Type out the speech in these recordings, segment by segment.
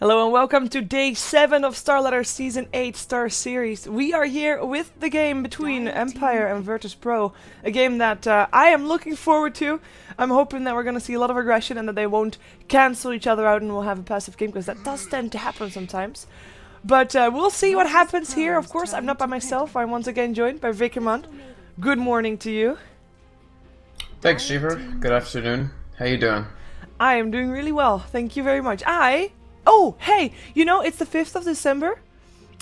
Hello and welcome to day 7 of StarLadder Season 8 Star Series. We are here with the game between Empire and VirtusPro, a game that I am looking forward to. I'm hoping that we're going to see a lot of aggression and that they won't cancel each other out and we'll have a passive game, because that does tend to happen sometimes. But we'll see what happens here. Of course, I'm not by myself. I'm once again joined by VIII. Good morning to you. Thanks, Shiver. Good afternoon. How you doing? I am doing really well. Thank you very much. Oh, hey, you know, it's the 5th of December,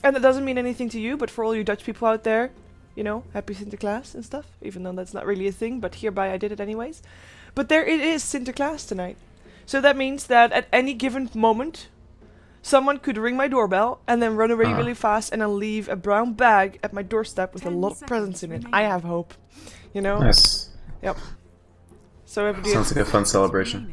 and it doesn't mean anything to you, but for all you Dutch people out there, you know, happy Sinterklaas and stuff, even though that's not really a thing, but hereby I did it anyways. But there it is, Sinterklaas tonight. So that means that at any given moment, someone could ring my doorbell and then run away really fast and I'll leave a brown bag at my doorstep with a lot of presents in it. I have hope, you know? Nice. Yep. So everybody Sounds like a fun celebration.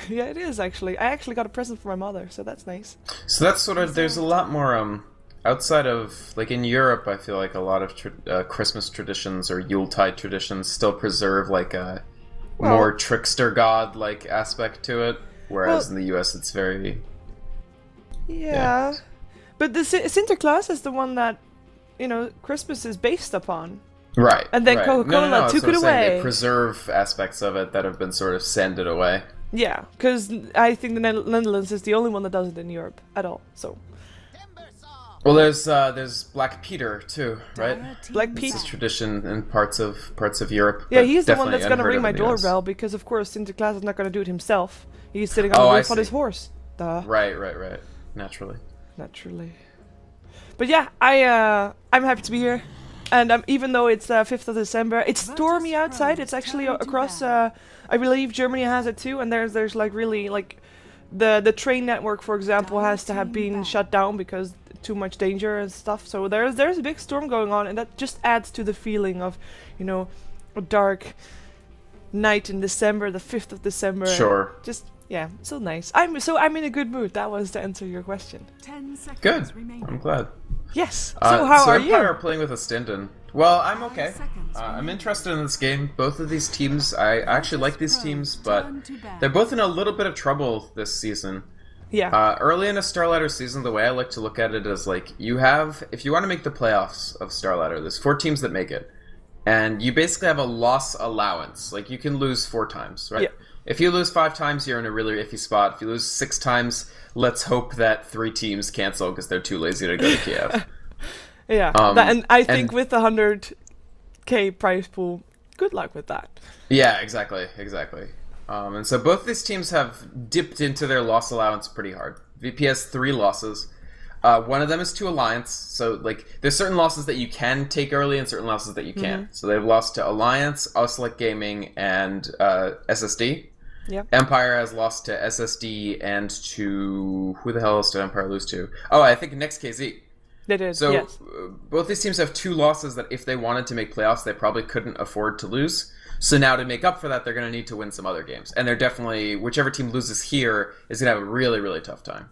Yeah, it is actually. I actually got a present for my mother, so that's nice. So that's sort of, there's a lot more, outside of, like in Europe, I feel like a lot of Christmas traditions or Yuletide traditions still preserve like a more trickster god-like aspect to it, whereas in the US it's very... Yeah. But the Sinterklaas is the one that, you know, Christmas is based upon. Right. And then right. Coca-Cola took it away. They preserve aspects of it that have been sort of sanded away. Yeah, because I think the Netherlands is the only one that does it in Europe at all. So. Well, there's Black Peter too, right? Black Pete. It's a tradition in parts of Europe. Yeah, he's the one that's gonna ring my doorbell because, of course, Sinterklaas is not gonna do it himself. He's sitting on the roof on his horse. Duh. Right. Naturally. But yeah, I'm happy to be here, and even though it's 5th of December, it's stormy outside. It's actually across. I believe Germany has it too, and there's like really like the train network, for example, has to have been shut down because too much danger and stuff. So there's a big storm going on, and that just adds to the feeling of, you know, a dark night in December, the 5th of December. Sure. Just yeah, so nice. I'm in a good mood. That was to answer your question. 10 seconds Good. remaining. I'm glad. Yes. So how are Empire you? are playing with a Stindon. Well, I'm okay. I'm interested in this game. Both of these teams, I actually like these teams, but they're both in a little bit of trouble this season. Yeah. Early in a StarLadder season, the way I like to look at it is like, if you want to make the playoffs of StarLadder, there's 4 teams that make it. And you basically have a loss allowance. Like, you can lose 4 times, right? Yeah. If you lose 5 times, you're in a really iffy spot. If you lose 6 times, let's hope that 3 teams cancel because they're too lazy to go to Kiev. Yeah. And I think with the 100k prize pool, good luck with that. Yeah, exactly. And so both these teams have dipped into their loss allowance pretty hard. VP has 3 losses. One of them is to Alliance, so like there's certain losses that you can take early and certain losses that you can't. So they've lost to Alliance, Auslick Gaming, and SSD. Yep. Empire has lost to SSD and to... Who the hell else did Empire lose to? Oh, I think Next KZ. They did, So yes. both these teams have 2 losses that if they wanted to make playoffs, they probably couldn't afford to lose. So now to make up for that, they're going to need to win some other games. And they're definitely... Whichever team loses here is going to have a really, really tough time.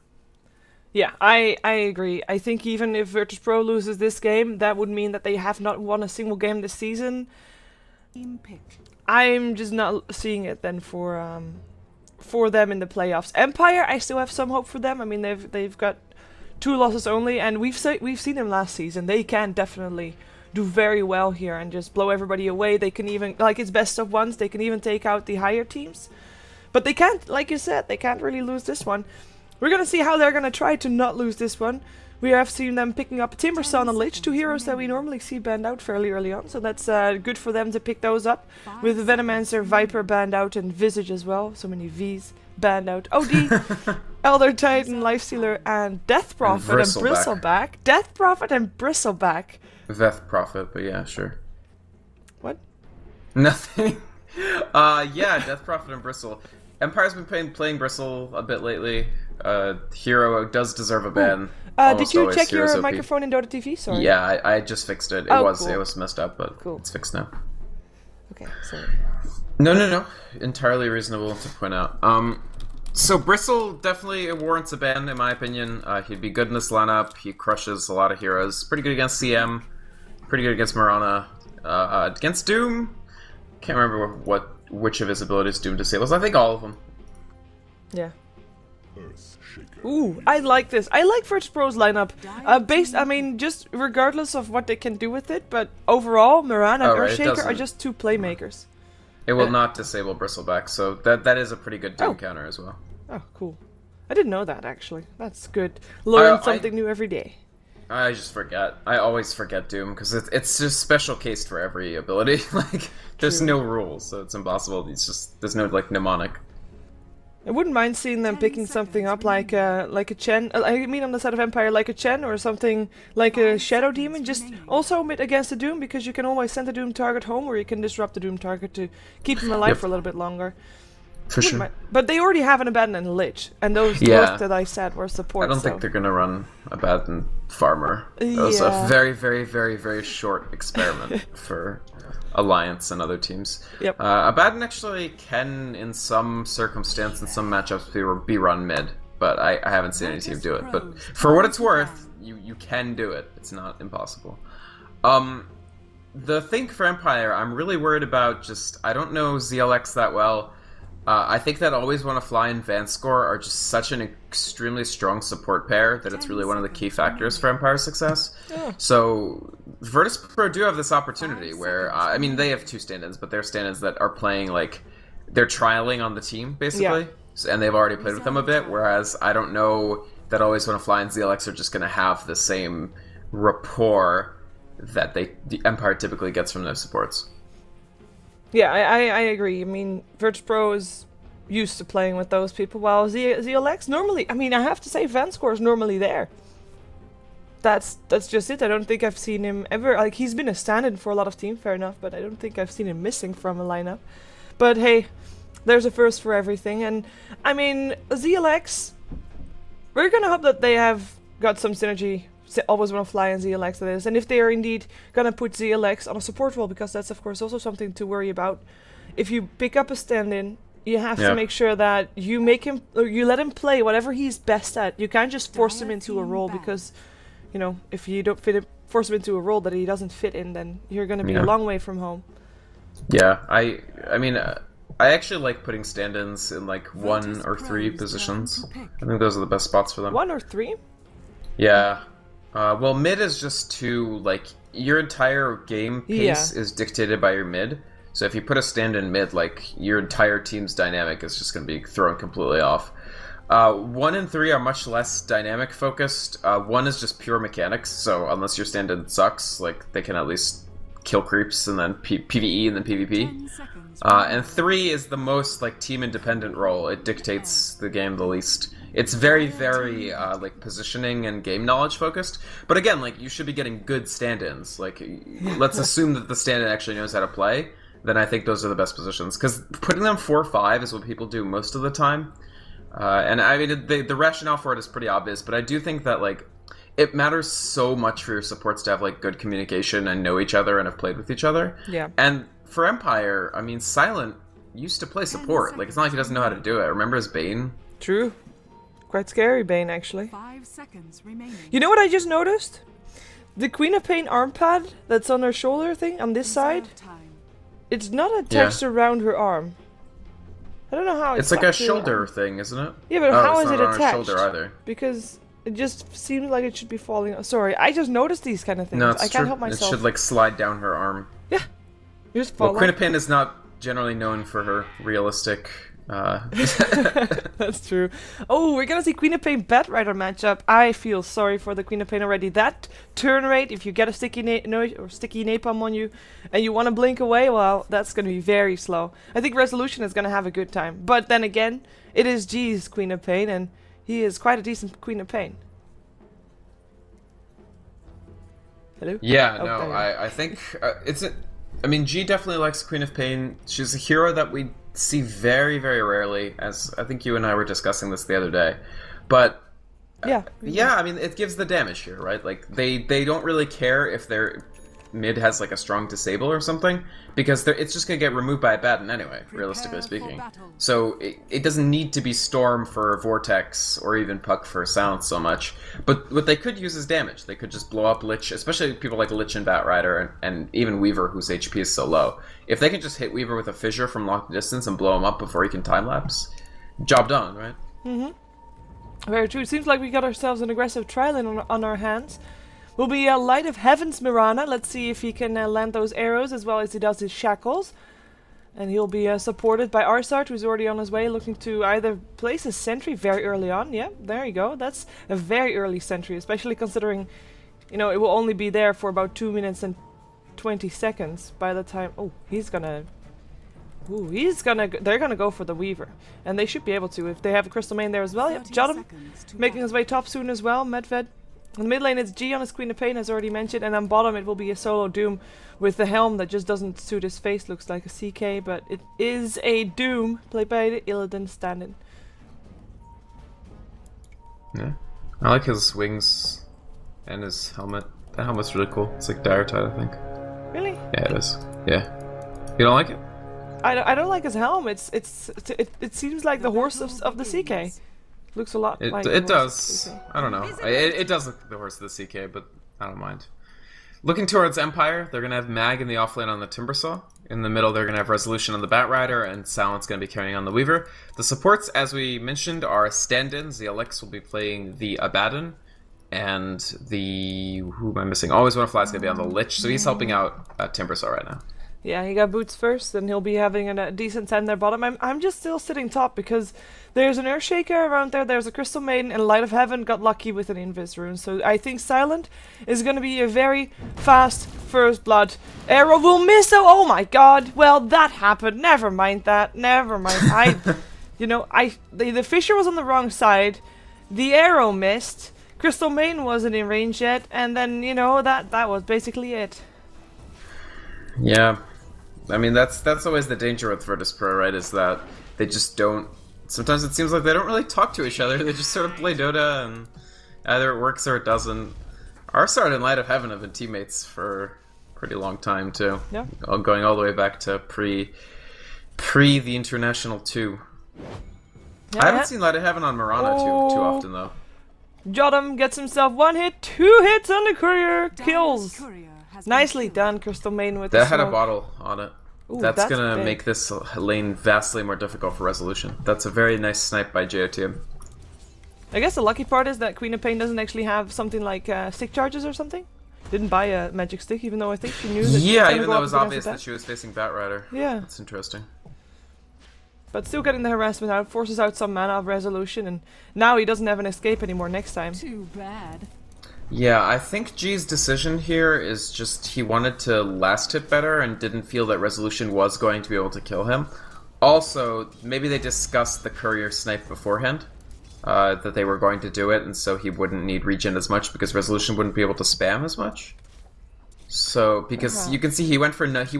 Yeah, I agree. I think even if VirtusPro loses this game, that would mean that they have not won a single game this season. I'm just not seeing it then for them in the playoffs. Empire, I still have some hope for them. I mean, they've got 2 losses only, and we've seen them last season. They can definitely do very well here and just blow everybody away. They can even, like, it's best of ones. They can even take out the higher teams, but they can't, like you said, they can't really lose this one. We're gonna see how they're gonna try to not lose this one. We have seen them picking up Timbersaw and Lich, 2 heroes that we normally see banned out fairly early on, so that's good for them to pick those up. With Venomancer, Viper banned out, and Visage as well. So many Vs banned out. OD, Elder Titan, Lifestealer, and Death Prophet and Bristleback. Death Prophet and Bristleback. Veth Prophet, but yeah, sure. What? Nothing. Yeah, Death Prophet and Bristle. Empire's been playing Bristle a bit lately. Hero does deserve a ban. Did you check your microphone in Dota TV? Sorry. Yeah, I just fixed it. It was messed up, but it's fixed now. Okay, sorry. No. Entirely reasonable to point out. So Bristle definitely warrants a ban, in my opinion. He'd be good in this lineup. He crushes a lot of heroes. Pretty good against CM. Pretty good against Marana. Against Doom, can't remember which of his abilities Doom disables. I think all of them. Yeah. Ooh, I like this. I like VirtusPro's lineup. Just regardless of what they can do with it, but overall, Moran and Earthshaker are just two playmakers. It will not disable Bristleback, so that is a pretty good Doom counter as well. Oh, cool. I didn't know that, actually. That's good. Learn something new every day. I just forget. I always forget Doom, because it's just special cased for every ability. Like, there's no rules, so it's impossible. There's no, like, mnemonic. I wouldn't mind seeing them picking something up like a Chen. I mean, on the side of Empire, like a Chen or something like a Shadow Demon. Just also mid against the Doom, because you can always send the Doom target home, or you can disrupt the Doom target to keep him alive for a little bit longer. For sure. But they already have an Abaddon and a Lich, and those that I said were support. I don't think they're gonna run Abaddon Farmer. That was a very, very, very, very short experiment for Alliance and other teams. Yep. Abaddon actually can, in some circumstance, in some matchups, be run mid, but I haven't seen any team do it. But for what it's worth, you can do it. It's not impossible. The thing for Empire, I'm really worried about I don't know ZLX that well. I think that Always Wanna Fly and Vanscore are just such an extremely strong support pair that it's really one of the key factors for Empire's success. Yeah. So VirtusPro do have this opportunity where, they have two stand-ins, but they're stand-ins that are playing, like, they're trialing on the team, basically, and they've already played with them a bit, whereas I don't know that Always Wanna Fly and ZLX are just going to have the same rapport that the Empire typically gets from their supports. Yeah, I agree. I mean, VirtusPro is used to playing with those people, while ZLX normally, I have to say, Vanscore is normally there. That's just it. I don't think I've seen him ever, like, he's been a stand-in for a lot of teams, fair enough, but I don't think I've seen him missing from a lineup. But hey, there's a first for everything, and ZLX, we're gonna hope that they have got some synergy. Always Wanna Fly and ZLX, that is, and if they are indeed gonna put ZLX on a support role, because that's of course also something to worry about. If you pick up a stand-in, you have to make sure that you make him, or you let him play whatever he's best at. You can't just force him into a role, because, if you don't force him into a role that he doesn't fit in, then you're gonna be a long way from home. Yeah, I actually like putting stand-ins in like 1 or 3 positions. I think those are the best spots for them. 1 or 3? Yeah. Well, mid is just too, like, your entire game pace is dictated by your mid. So if you put a stand-in mid, like, your entire team's dynamic is just going to be thrown completely off. 1 and 3 are much less dynamic focused. 1 is just pure mechanics, so unless your stand-in sucks, like, they can at least kill creeps and then PvE and then PvP. And 3 is the most, like, team-independent role. It dictates the game the least. It's very, very, like, positioning and game knowledge focused. But again, like, you should be getting good stand-ins. Like, let's assume that the stand-in actually knows how to play. Then I think those are the best positions. Because putting them 4-5 is what people do most of the time. And I mean, the rationale for it is pretty obvious. But I do think that, like, it matters so much for your supports to have, like, good communication and know each other and have played with each other. Yeah. And for Empire, I mean, Silent used to play support. Like, it's not like he doesn't know how to do it. Remember his Bane? True. Quite scary, Bane, actually. 5 seconds remaining. You know what I just noticed? The Queen of Pain arm pad that's on her shoulder thing, on this side, it's not attached around her arm. I don't know how it's like a shoulder thing, isn't it? Yeah, but how is it attached? It's not on her shoulder either. Because it just seems like it should be falling. Sorry, I just noticed these kind of things. No, it's I can't help myself. It should, like, slide down her arm. Yeah. You just fall. Well, Queen of Pain is not generally known for her realistic... That's true. Oh, we're gonna see Queen of Pain Batrider matchup. I feel sorry for the Queen of Pain already. That turn rate, if you get a sticky napalm on you and you want to blink away, well, that's gonna be very slow. I think Resolution is gonna have a good time, but then again, it is G's Queen of Pain, and he is quite a decent Queen of Pain. Hello? Yeah, no, I think G definitely likes Queen of Pain. She's a hero that we see very, very rarely, as I think you and I were discussing this the other day. But I mean, it gives the damage here, right? Like, they don't really care if their mid has, like, a strong disable or something, because it's just gonna get removed by a Abaddon anyway, realistically speaking. So it doesn't need to be Storm for Vortex or even Puck for Silence so much. But what they could use is damage. They could just blow up Lich, especially people like Lich and Batrider, and even Weaver, whose HP is so low. If they can just hit Weaver with a Fissure from long distance and blow him up before he can time-lapse, job done, right? Mm-hmm. Very true. It seems like we got ourselves an aggressive trial on our hands. Will be a Light of Heaven's Mirana. Let's see if he can land those arrows as well as he does his shackles. And he'll be supported by Arsart, who's already on his way, looking to either place a sentry very early on. Yeah, there you go. That's a very early sentry, especially considering, you know, it will only be there for about 2 minutes and 20 seconds by the time... Oh, he's gonna... Ooh, they're gonna go for the Weaver. And they should be able to if they have a Crystal Main there as well. Yep, Jottam making his way top soon as well. Medved. In the mid lane it's G on his Queen of Pain, as already mentioned. And on bottom it will be a solo Doom with the helm that just doesn't suit his face. Looks like a CK, but it is a Doom played by the Illidan stand-in. Yeah. I like his wings and his helmet. That helmet's really cool. It's like Diartide, I think. Really? Yeah, it is. Yeah. You don't like it? I don't like his helm. It seems like the horse of the CK. Looks a lot like it does. I don't know. It does look like the horse of the CK, but I don't mind. Looking towards Empire, they're gonna have Mag in the offlane on the Timbersaw. In the middle, they're gonna have Resolution on the Batrider, and Silence gonna be carrying on the Weaver. The supports, as we mentioned, are stand-ins. The Alex will be playing the Abaddon, and the who am I missing? Always Wanna Fly is gonna be on the Lich, so he's helping out Timbersaw right now. Yeah, he got boots first, and he'll be having a decent time there bottom. I'm just still sitting top because there's an Earthshaker around there, there's a Crystal Maiden, and Light of Heaven got lucky with an Invis rune. So I think Silent is going to be a very fast first blood. Arrow will miss, oh my god, well that happened, never mind that, never mind. The Fisher was on the wrong side, the arrow missed, Crystal Maiden wasn't in range yet, and then, you know, that was basically it. Yeah. I mean, that's always the danger with VirtusPro, right? Is that they just don't... Sometimes it seems like they don't really talk to each other. They just sort of play Dota, and either it works or it doesn't. Arsart and Light of Heaven have been teammates for a pretty long time, too. Yeah. Going all the way back to pre the International 2. Yeah, I haven't seen Light of Heaven on Mirana too often, though. Jottam gets himself 1 hit, 2 hits on the courier, kills. Nicely done, Crystal Maiden with that the had a bottle on it. Ooh, that's gonna make this lane vastly more difficult for Resolution. That's a very nice snipe by JOTM. I guess the lucky part is that Queen of Pain doesn't actually have something like stick charges or something. Didn't buy a magic stick, even though I think she knew that. Yeah, even though it was obvious that she was facing Batrider. Yeah, that's interesting. But still getting the harassment out, forces out some mana of Resolution, and now he doesn't have an escape anymore next time. Too bad. Yeah, I think G's decision here is just he wanted to last hit better and didn't feel that Resolution was going to be able to kill him. Also, maybe they discussed the courier snipe beforehand, that they were going to do it, and so he wouldn't need regen as much because Resolution wouldn't be able to spam as much. So, because you can see he went for null, he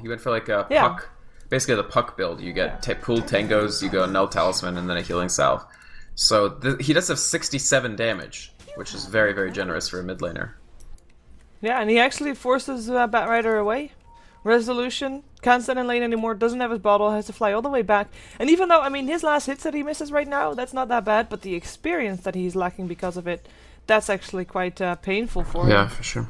went for like a puck, basically the puck build. You get pooled tangos, you go null talisman, and then a healing salve. So he does have 67 damage. Which is very, very generous for a mid laner. Yeah, and he actually forces Batrider away. Resolution can't stand in lane anymore, doesn't have his bottle, has to fly all the way back. And even though, I mean, his last hits that he misses right now, that's not that bad, but the experience that he's lacking because of it, that's actually quite painful for him. Yeah, for sure.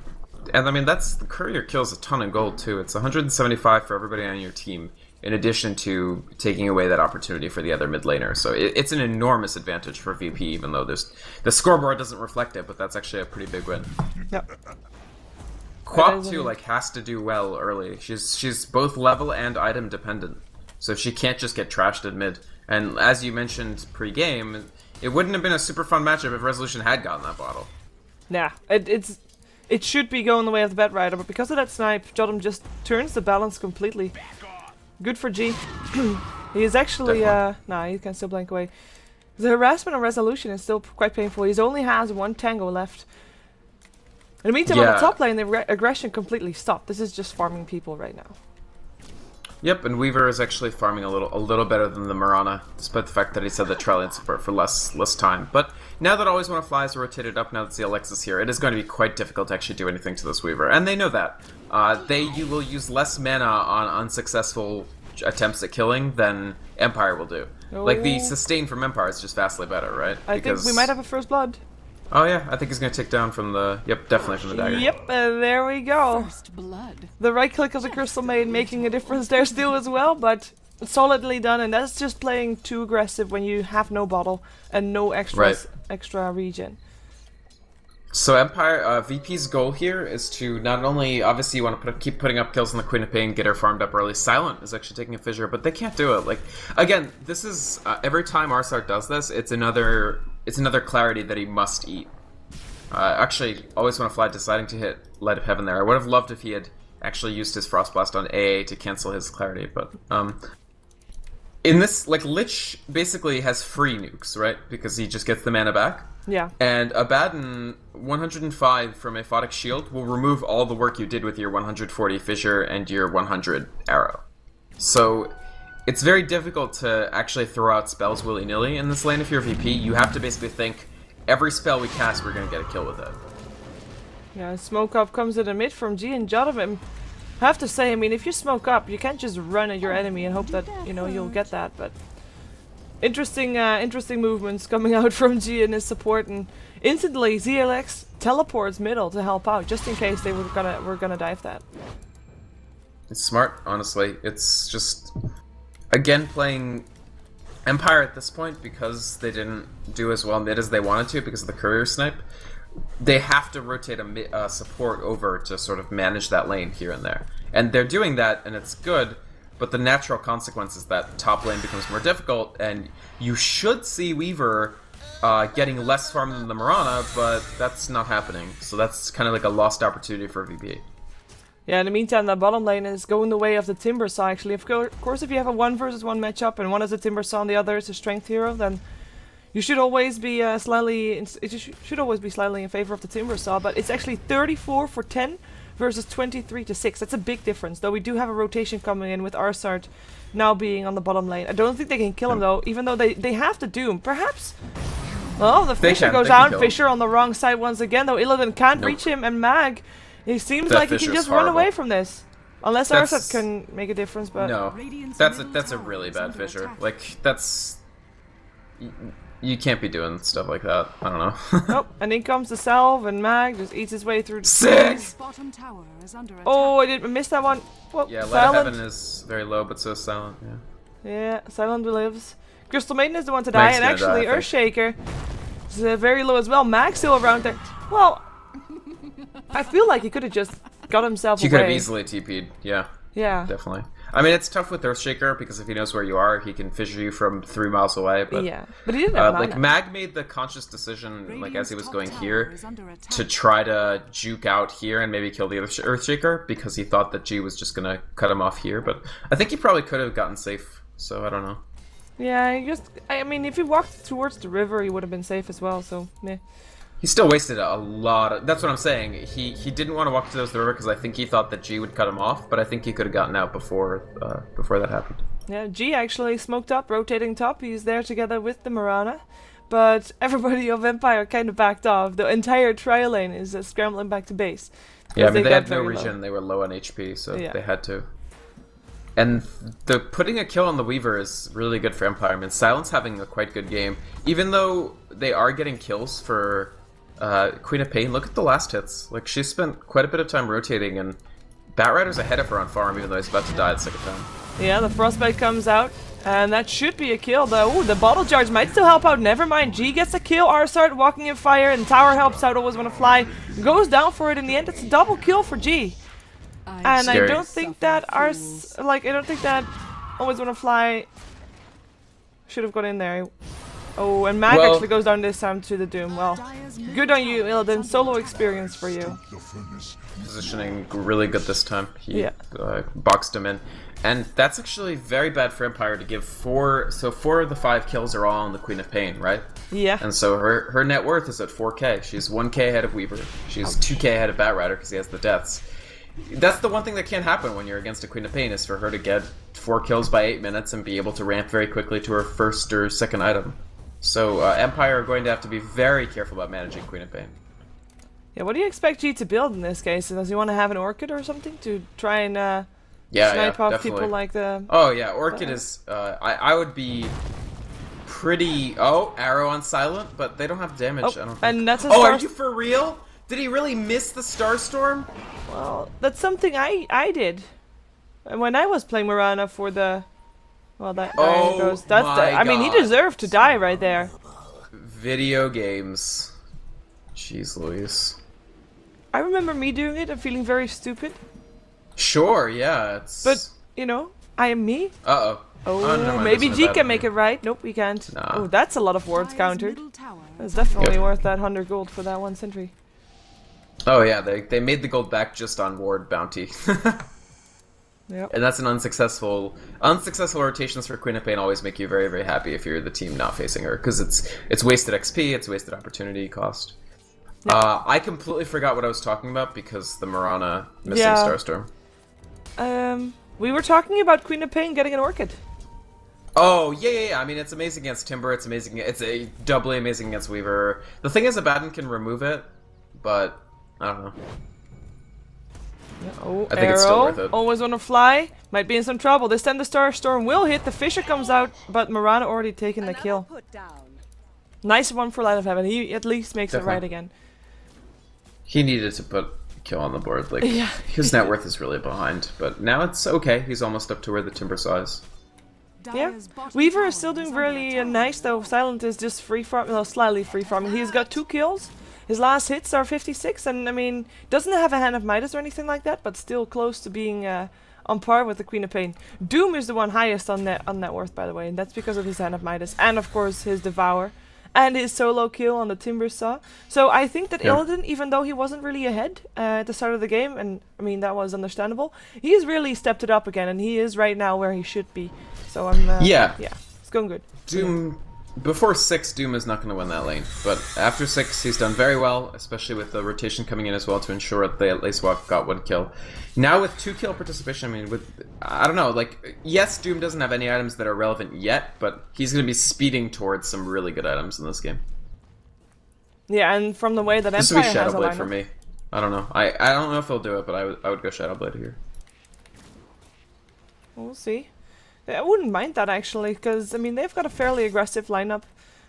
And I mean, the courier kills a ton of gold too. It's 175 for everybody on your team, in addition to taking away that opportunity for the other mid laner. So it's an enormous advantage for VP, even though the scoreboard doesn't reflect it, but that's actually a pretty big win. Yep. Quap too, has to do well early. She's both level and item dependent, so she can't just get trashed at mid. And as you mentioned pre-game, it wouldn't have been a super fun matchup if Resolution had gotten that bottle. Nah, it should be going the way of the Batrider, but because of that snipe, Jottam just turns the balance completely. Good for G. He is actually, nah, he can still blank away. The harassment on Resolution is still quite painful. He only has 1 tango left. In the meantime, on the top lane, the aggression completely stopped. This is just farming people right now. Yep, and Weaver is actually farming a little better than the Mirana, despite the fact that he said the Trilliant support for less time. But now that Always Wanna Fly is rotated up, now that ZLX is here, it is going to be quite difficult to actually do anything to this Weaver, and they know that. You will use less mana on unsuccessful attempts at killing than Empire will do. Oh. Like, the sustain from Empire is just vastly better, right? I think we might have a first blood. Oh yeah, I think he's going to take down from the... Yep, definitely from the dagger. Yep, there we go. First blood. The right click of the Crystal Maiden making a difference there still as well, but solidly done, and that's just playing too aggressive when you have no bottle and no extra regen. So Empire VP's goal here is to not only obviously you want to keep putting up kills on the Queen of Pain, get her farmed up early. Silent is actually taking a fissure, but they can't do it. Like again, this is every time Arsart does this, it's another clarity that he must eat. Actually, always want to fly, deciding to hit Light of Heaven there. I would have loved if he had actually used his Frost Blast on AA to cancel his clarity, but in this, like, Lich basically has free nukes, right? Because he just gets the mana back. Yeah. And Abaddon 105 from Aphotic Shield will remove all the work you did with your 140 Fissure and your 100 Arrow. So it's very difficult to actually throw out spells willy-nilly in this lane if you're VP. You have to basically think, every spell we cast, we're going to get a kill with it. Yeah, smoke up comes in the mid from G and Jonathan. I have to say, I mean, if you smoke up, you can't just run at your enemy and hope that, you know, you'll get that, but interesting movements coming out from G and his support, and instantly ZLX teleports middle to help out, just in case they were gonna dive that. It's smart, honestly. It's just, again, playing Empire at this point, because they didn't do as well mid as they wanted to because of the courier snipe. They have to rotate a support over to sort of manage that lane here and there. And they're doing that, and it's good, but the natural consequence is that top lane becomes more difficult, and you should see Weaver getting less farm than the Mirana, but that's not happening. So that's kind of like a lost opportunity for VP. Yeah, in the meantime, the bottom lane is going the way of the Timber Saw, actually. Of course, if you have a 1 versus 1 matchup, and one is a Timber Saw and the other is a Strength hero, then you should always be slightly in favor of the Timber Saw, but it's actually 34 for 10 versus 23 to 6. That's a big difference, though we do have a rotation coming in with Arsart now being on the bottom lane. I don't think they can kill him, though, even though they have the Doom. Perhaps... Well, the Fissure goes out, Fissure on the wrong side once again, though Illidan can't reach him, and Mag, he seems like he can just run away from this. Unless Arsart can make a difference, but... No, that's a really bad Fissure. Like, that's... You can't be doing stuff like that. I don't know. Nope. And in comes the Salve, and Mag just eats his way through the Sick! Oh, I missed that one. Well, yeah, Light of Heaven is very low, but so is Silent, yeah. Yeah, Silent lives. Crystal Maiden is the one to die, and actually Earthshaker is very low as well. Mag's still around there. Well, I feel like he could have just got himself away. He could have easily TP'd, yeah. Yeah. Definitely. I mean, it's tough with Earthshaker, because if he knows where you are, he can fissure you from 3 miles away, but... Yeah, but he didn't have like, Mag made the conscious decision, like, as he was going here, to try to juke out here and maybe kill the Earthshaker, because he thought that G was just gonna cut him off here, but I think he probably could have gotten safe, so I don't know. Yeah, I mean, if he walked towards the river, he would have been safe as well, so, meh. He still wasted a lot of... That's what I'm saying. He didn't want to walk to the river because I think he thought that G would cut him off, but I think he could have gotten out before that happened. Yeah, G actually smoked up, rotating top. He's there together with the Mirana, but everybody of Empire kind of backed off. The entire trial lane is scrambling back to base. Yeah, I mean, they had no regen. They were low on HP, so they had to. And putting a kill on the Weaver is really good for Empire. I mean, Silent's having a quite good game. Even though they are getting kills for... Queen of Pain, look at the last hits. Like, she spent quite a bit of time rotating, and Batrider's ahead of her on farm, even though he's about to die the second time. Yeah, the Frostbite comes out, and that should be a kill, though. Ooh, the Bottle Charge might still help out. Never mind. G gets a kill. Arsart walking in fire, and Tower helps out. Always want to fly. Goes down for it in the end. It's a double kill for G. And Scary. I don't think that Always want to fly should have got in there. Oh, and Mag actually goes down this time to the Doom. Well, good on you, Illidan. Solo experience for you. Positioning really good this time. He boxed him in. And that's actually very bad for Empire to give 4... So 4 of the 5 kills are all on the Queen of Pain, right? Yeah. And so her net worth is at 4k. She's 1k ahead of Weaver. She's 2k ahead of Batrider because he has the deaths. That's the one thing that can't happen when you're against a Queen of Pain, is for her to get 4 kills by 8 minutes and be able to ramp very quickly to her first or second item. So Empire are going to have to be very careful about managing Queen of Pain. Yeah, what do you expect G to build in this case? Does he want to have an Orchid or something to try and snipe off definitely. people like the... Oh yeah, Orchid is... I would be pretty... Oh, Arrow on Silent, but they don't have damage, I don't think. And that's a are you for real? Did he really miss the Starstorm? Well, that's something I did when I was playing Mirana for the... Well, there Oh he goes. That's my I mean, he God. deserved to die right there. Video games. Jeez Louise. I remember me doing it and feeling very stupid. Sure, yeah, it's... But, you know, I am me. Uh-oh. Oh, never mind, maybe there's G no can bad make it right. Nope, we can't. Nah. Oh, that's a lot of wards countered. Middle tower That's definitely Yep. worth that 100 gold for that one sentry. Oh yeah, they made the gold back just on ward bounty. Yep. And that's an unsuccessful rotations for Queen of Pain always make you very, very happy if you're the team not facing her, because it's wasted XP, it's wasted opportunity cost. Yep. I completely forgot what I was talking about because the Mirana missing Yeah. Starstorm. We were talking about Queen of Pain getting an Orchid. Oh, yeah. I mean, it's amazing against Timber. It's amazing. It's a doubly amazing against Weaver. The thing is, Abaddon can remove it, but I don't know. Oh, I think it's still worth it. Always want to fly. Might be in some trouble. This time the Starstorm will hit. The Fisher comes out, but Mirana already taken the kill. Nice one for Light of Heaven. He at least makes it right again. He needed to put a kill on the board. Like Yeah. his net worth is really behind, but now it's okay. He's almost up to where the Timber saw is. Yeah. Weaver is still doing really nice though. Silent is just free farming, well, slightly free farming. He's got 2 kills. His last hits are 56, and I mean, doesn't have a Hand of Midas or anything like that, but still close to being on par with the Queen of Pain. Doom is the one highest on net worth, by the way, and that's because of his Hand of Midas, and of course his Devour, and his solo kill on the Timber Saw. So I think that Illidan, even though he wasn't really ahead at the start of the game, and I mean that was understandable, he's really stepped it up again, and he is right now where he should be. So I'm yeah, it's going good. Doom before 6, Doom is not going to win that lane, but after 6, he's done very well, especially with the rotation coming in as well to ensure that they at least got 1 kill. Now with 2 kill participation, I mean, I don't know, like, yes, Doom doesn't have any items that are relevant yet, but he's going to be speeding towards some really good items in this game. Yeah, and from the way that This Empire would be has a Shadowblade lineup. for me. I don't know. I don't know if he'll do it, but I would go Shadowblade here. We'll see. I wouldn't mind that actually, because I mean they've got a fairly aggressive lineup,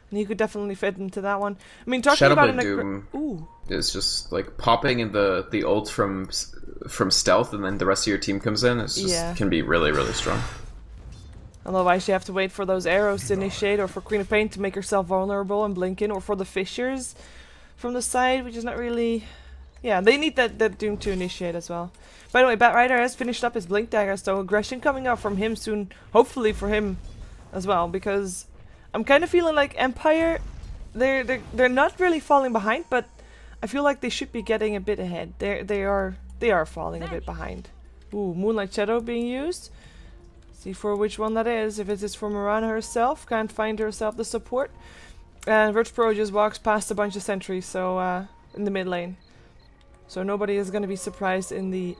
and he could definitely fit into that one. I mean, talking about Shadowblade Doom ooh, is just like popping in the ult from stealth, and then the rest of your team comes in. It's just can be really, really strong. Otherwise you have to wait for those arrows to initiate, or for Queen of Pain to make herself vulnerable and blink in, or for the Fissures from the side, which is not really. Yeah, they need that Doom to initiate as well. By the way, Bat Rider has finished up his Blink Dagger, so aggression coming up from him soon, hopefully for him as well, because I'm kind of feeling like Empire, they're not really falling behind, but I feel like they should be getting a bit ahead. They are falling a bit behind. Ooh, Moonlight Shadow being used. See for which one that is. If it is for Mirana herself, can't find herself the support. And VirtusPro just walks past a bunch of sentries, so in the mid lane. So nobody is going to be surprised in the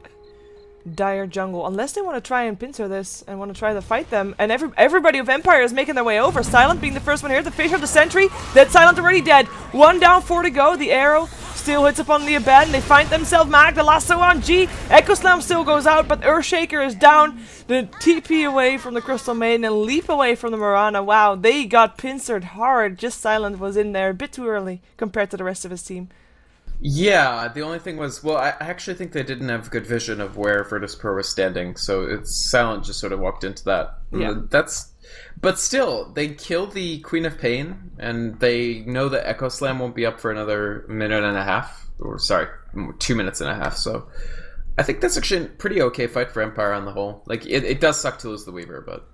dire jungle, unless they want to try and pincer this and want to try to fight them. And everybody of Empire is making their way over. Silent being the first one here, the Fisher of the Sentry. That Silent already dead. 1 down, 4 to go. The arrow still hits upon the Abaddon. They find themselves Mag. The lasso on G. Echo Slam still goes out, but Earthshaker is down. The TP away from the Crystal Maiden and leap away from the Mirana. Wow, they got pincered hard. Just Silent was in there a bit too early compared to the rest of his team. Yeah, the only thing was, well, I actually think they didn't have good vision of where VirtusPro was standing, so it's Silent just sort of walked into that. Yeah. But still, they killed the Queen of Pain, and they know that Echo Slam won't be up for another 1.5 minutes, or sorry, 2.5 minutes, so I think that's actually a pretty okay fight for Empire on the whole. Like, it does suck to lose the Weaver, but...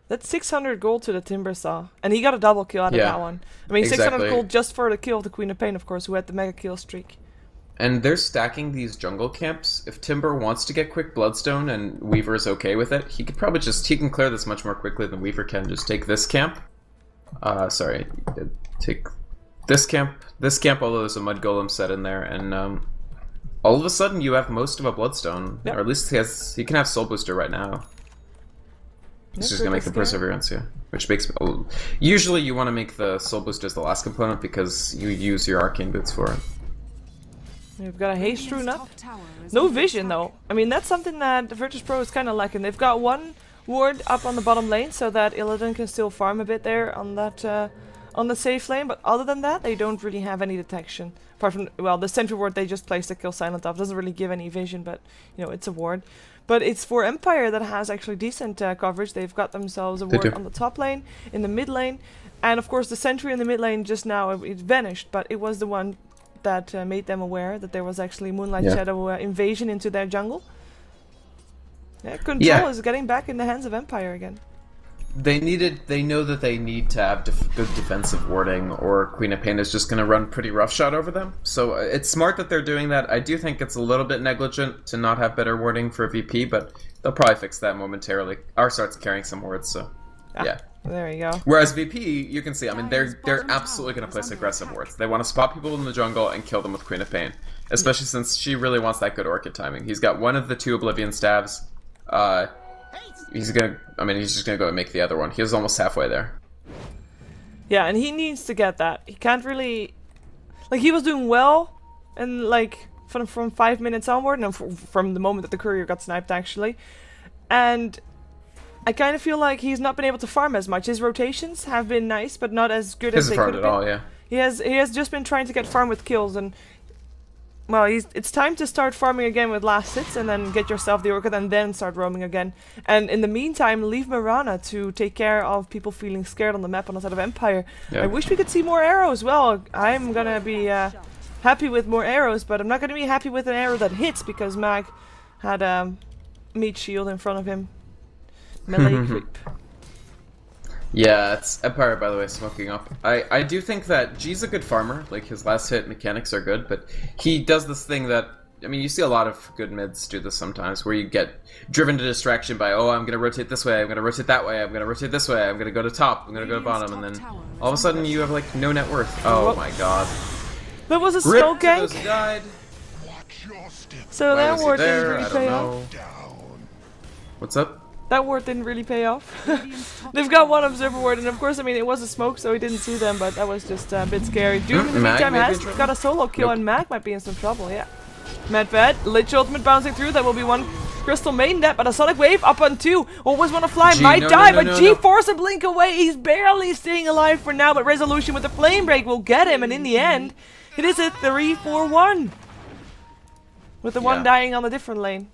That's 600 gold to the Timber Saw. And he got a double kill out of that one. I mean, 600 gold just for the kill of the Queen of Pain, of course, who had the mega kill streak. And they're stacking these jungle camps. If Timber wants to get quick Bloodstone and Weaver is okay with it, he could probably he can clear this much more quickly than Weaver can. Just take this camp. Take this camp, although there's a Mud Golem set in there, and all of a sudden you have most of a Bloodstone. Or at least he can have Soul Booster right now. It's just gonna make the Perseverance, which makes... usually you want to make the Soul Boost as the last component because you use your Arcane Boots for it. We've got a Haste Rune up. No vision though. I mean, that's something that VirtusPro is kind of lacking. They've got 1 ward up on the bottom lane so that Illidan can still farm a bit there on that on the safe lane, but other than that, they don't really have any detection. Apart from, well, the sentry ward they just placed to kill silent off doesn't really give any vision, but, you know, it's a ward. But it's for Empire that has actually decent coverage. They've got themselves a ward on the top lane, in the mid lane, and of course the sentry in the mid lane just now, it vanished, but it was the one that made them aware that there was actually Moonlight Shadow invasion into their jungle. Yeah, control is getting back in the hands of Empire again. They know that they need to have good defensive warding, or Queen of Pain is just going to run pretty roughshod over them. So it's smart that they're doing that. I do think it's a little bit negligent to not have better warding for VP, but they'll probably fix that momentarily. R starts carrying some wards, so yeah. There you go. Whereas VP, you can see, I mean, they're absolutely going to place aggressive wards. They want to spot people in the jungle and kill them with Queen of Pain, especially since she really wants that good Orchid timing. He's got one of the 2 Oblivion Staves. He's just gonna go and make the other one. He was almost halfway there. Yeah, and he needs to get that. He can't really, like, he was doing well, and like from 5 minutes onward, and from the moment that the courier got sniped actually, and I kind of feel like he's not been able to farm as much. His rotations have been nice, but not as good as they could have been. All, yeah. He has just been trying to get farm with kills, and well, it's time to start farming again with last hits, and then get yourself the Orchid, and then start roaming again. And in the meantime, leave Mirana to take care of people feeling scared on the map on the side of Empire. I wish we could see more arrows. Well, I'm gonna be happy with more arrows, but I'm not gonna be happy with an arrow that hits, because Mag had a meat shield in front of him. Melee creep. Yeah, it's Empire, by the way, smoking up. I do think that G's a good farmer. Like, his last hit mechanics are good, but he does this thing that, I mean, you see a lot of good mids do this sometimes, where you get driven to distraction by, oh, I'm going to rotate this way, I'm going to rotate that way, I'm going to rotate this way, I'm going to go to top, I'm going to go to bottom, and then all of a sudden you have, like, no net worth. Oh my god. That was a smoke gank. Died. So that ward didn't really pay off. What's up? That ward didn't really pay off. They've got one observer ward, and of course, I mean, it was a smoke, so he didn't see them, but that was just a bit scary. Doom in the meantime has got a solo kill, and Mag might be in some trouble, yeah. Medved, Lich Ultimate bouncing through, that will be one Crystal Maiden dead, but a Sonic Wave up on 2. Always want to fly, might die, but G forced a blink away. He's barely staying alive for now, but Resolution with the Flame Break will get him, and in the end, it is a 3-4-1. With the one dying on a different lane.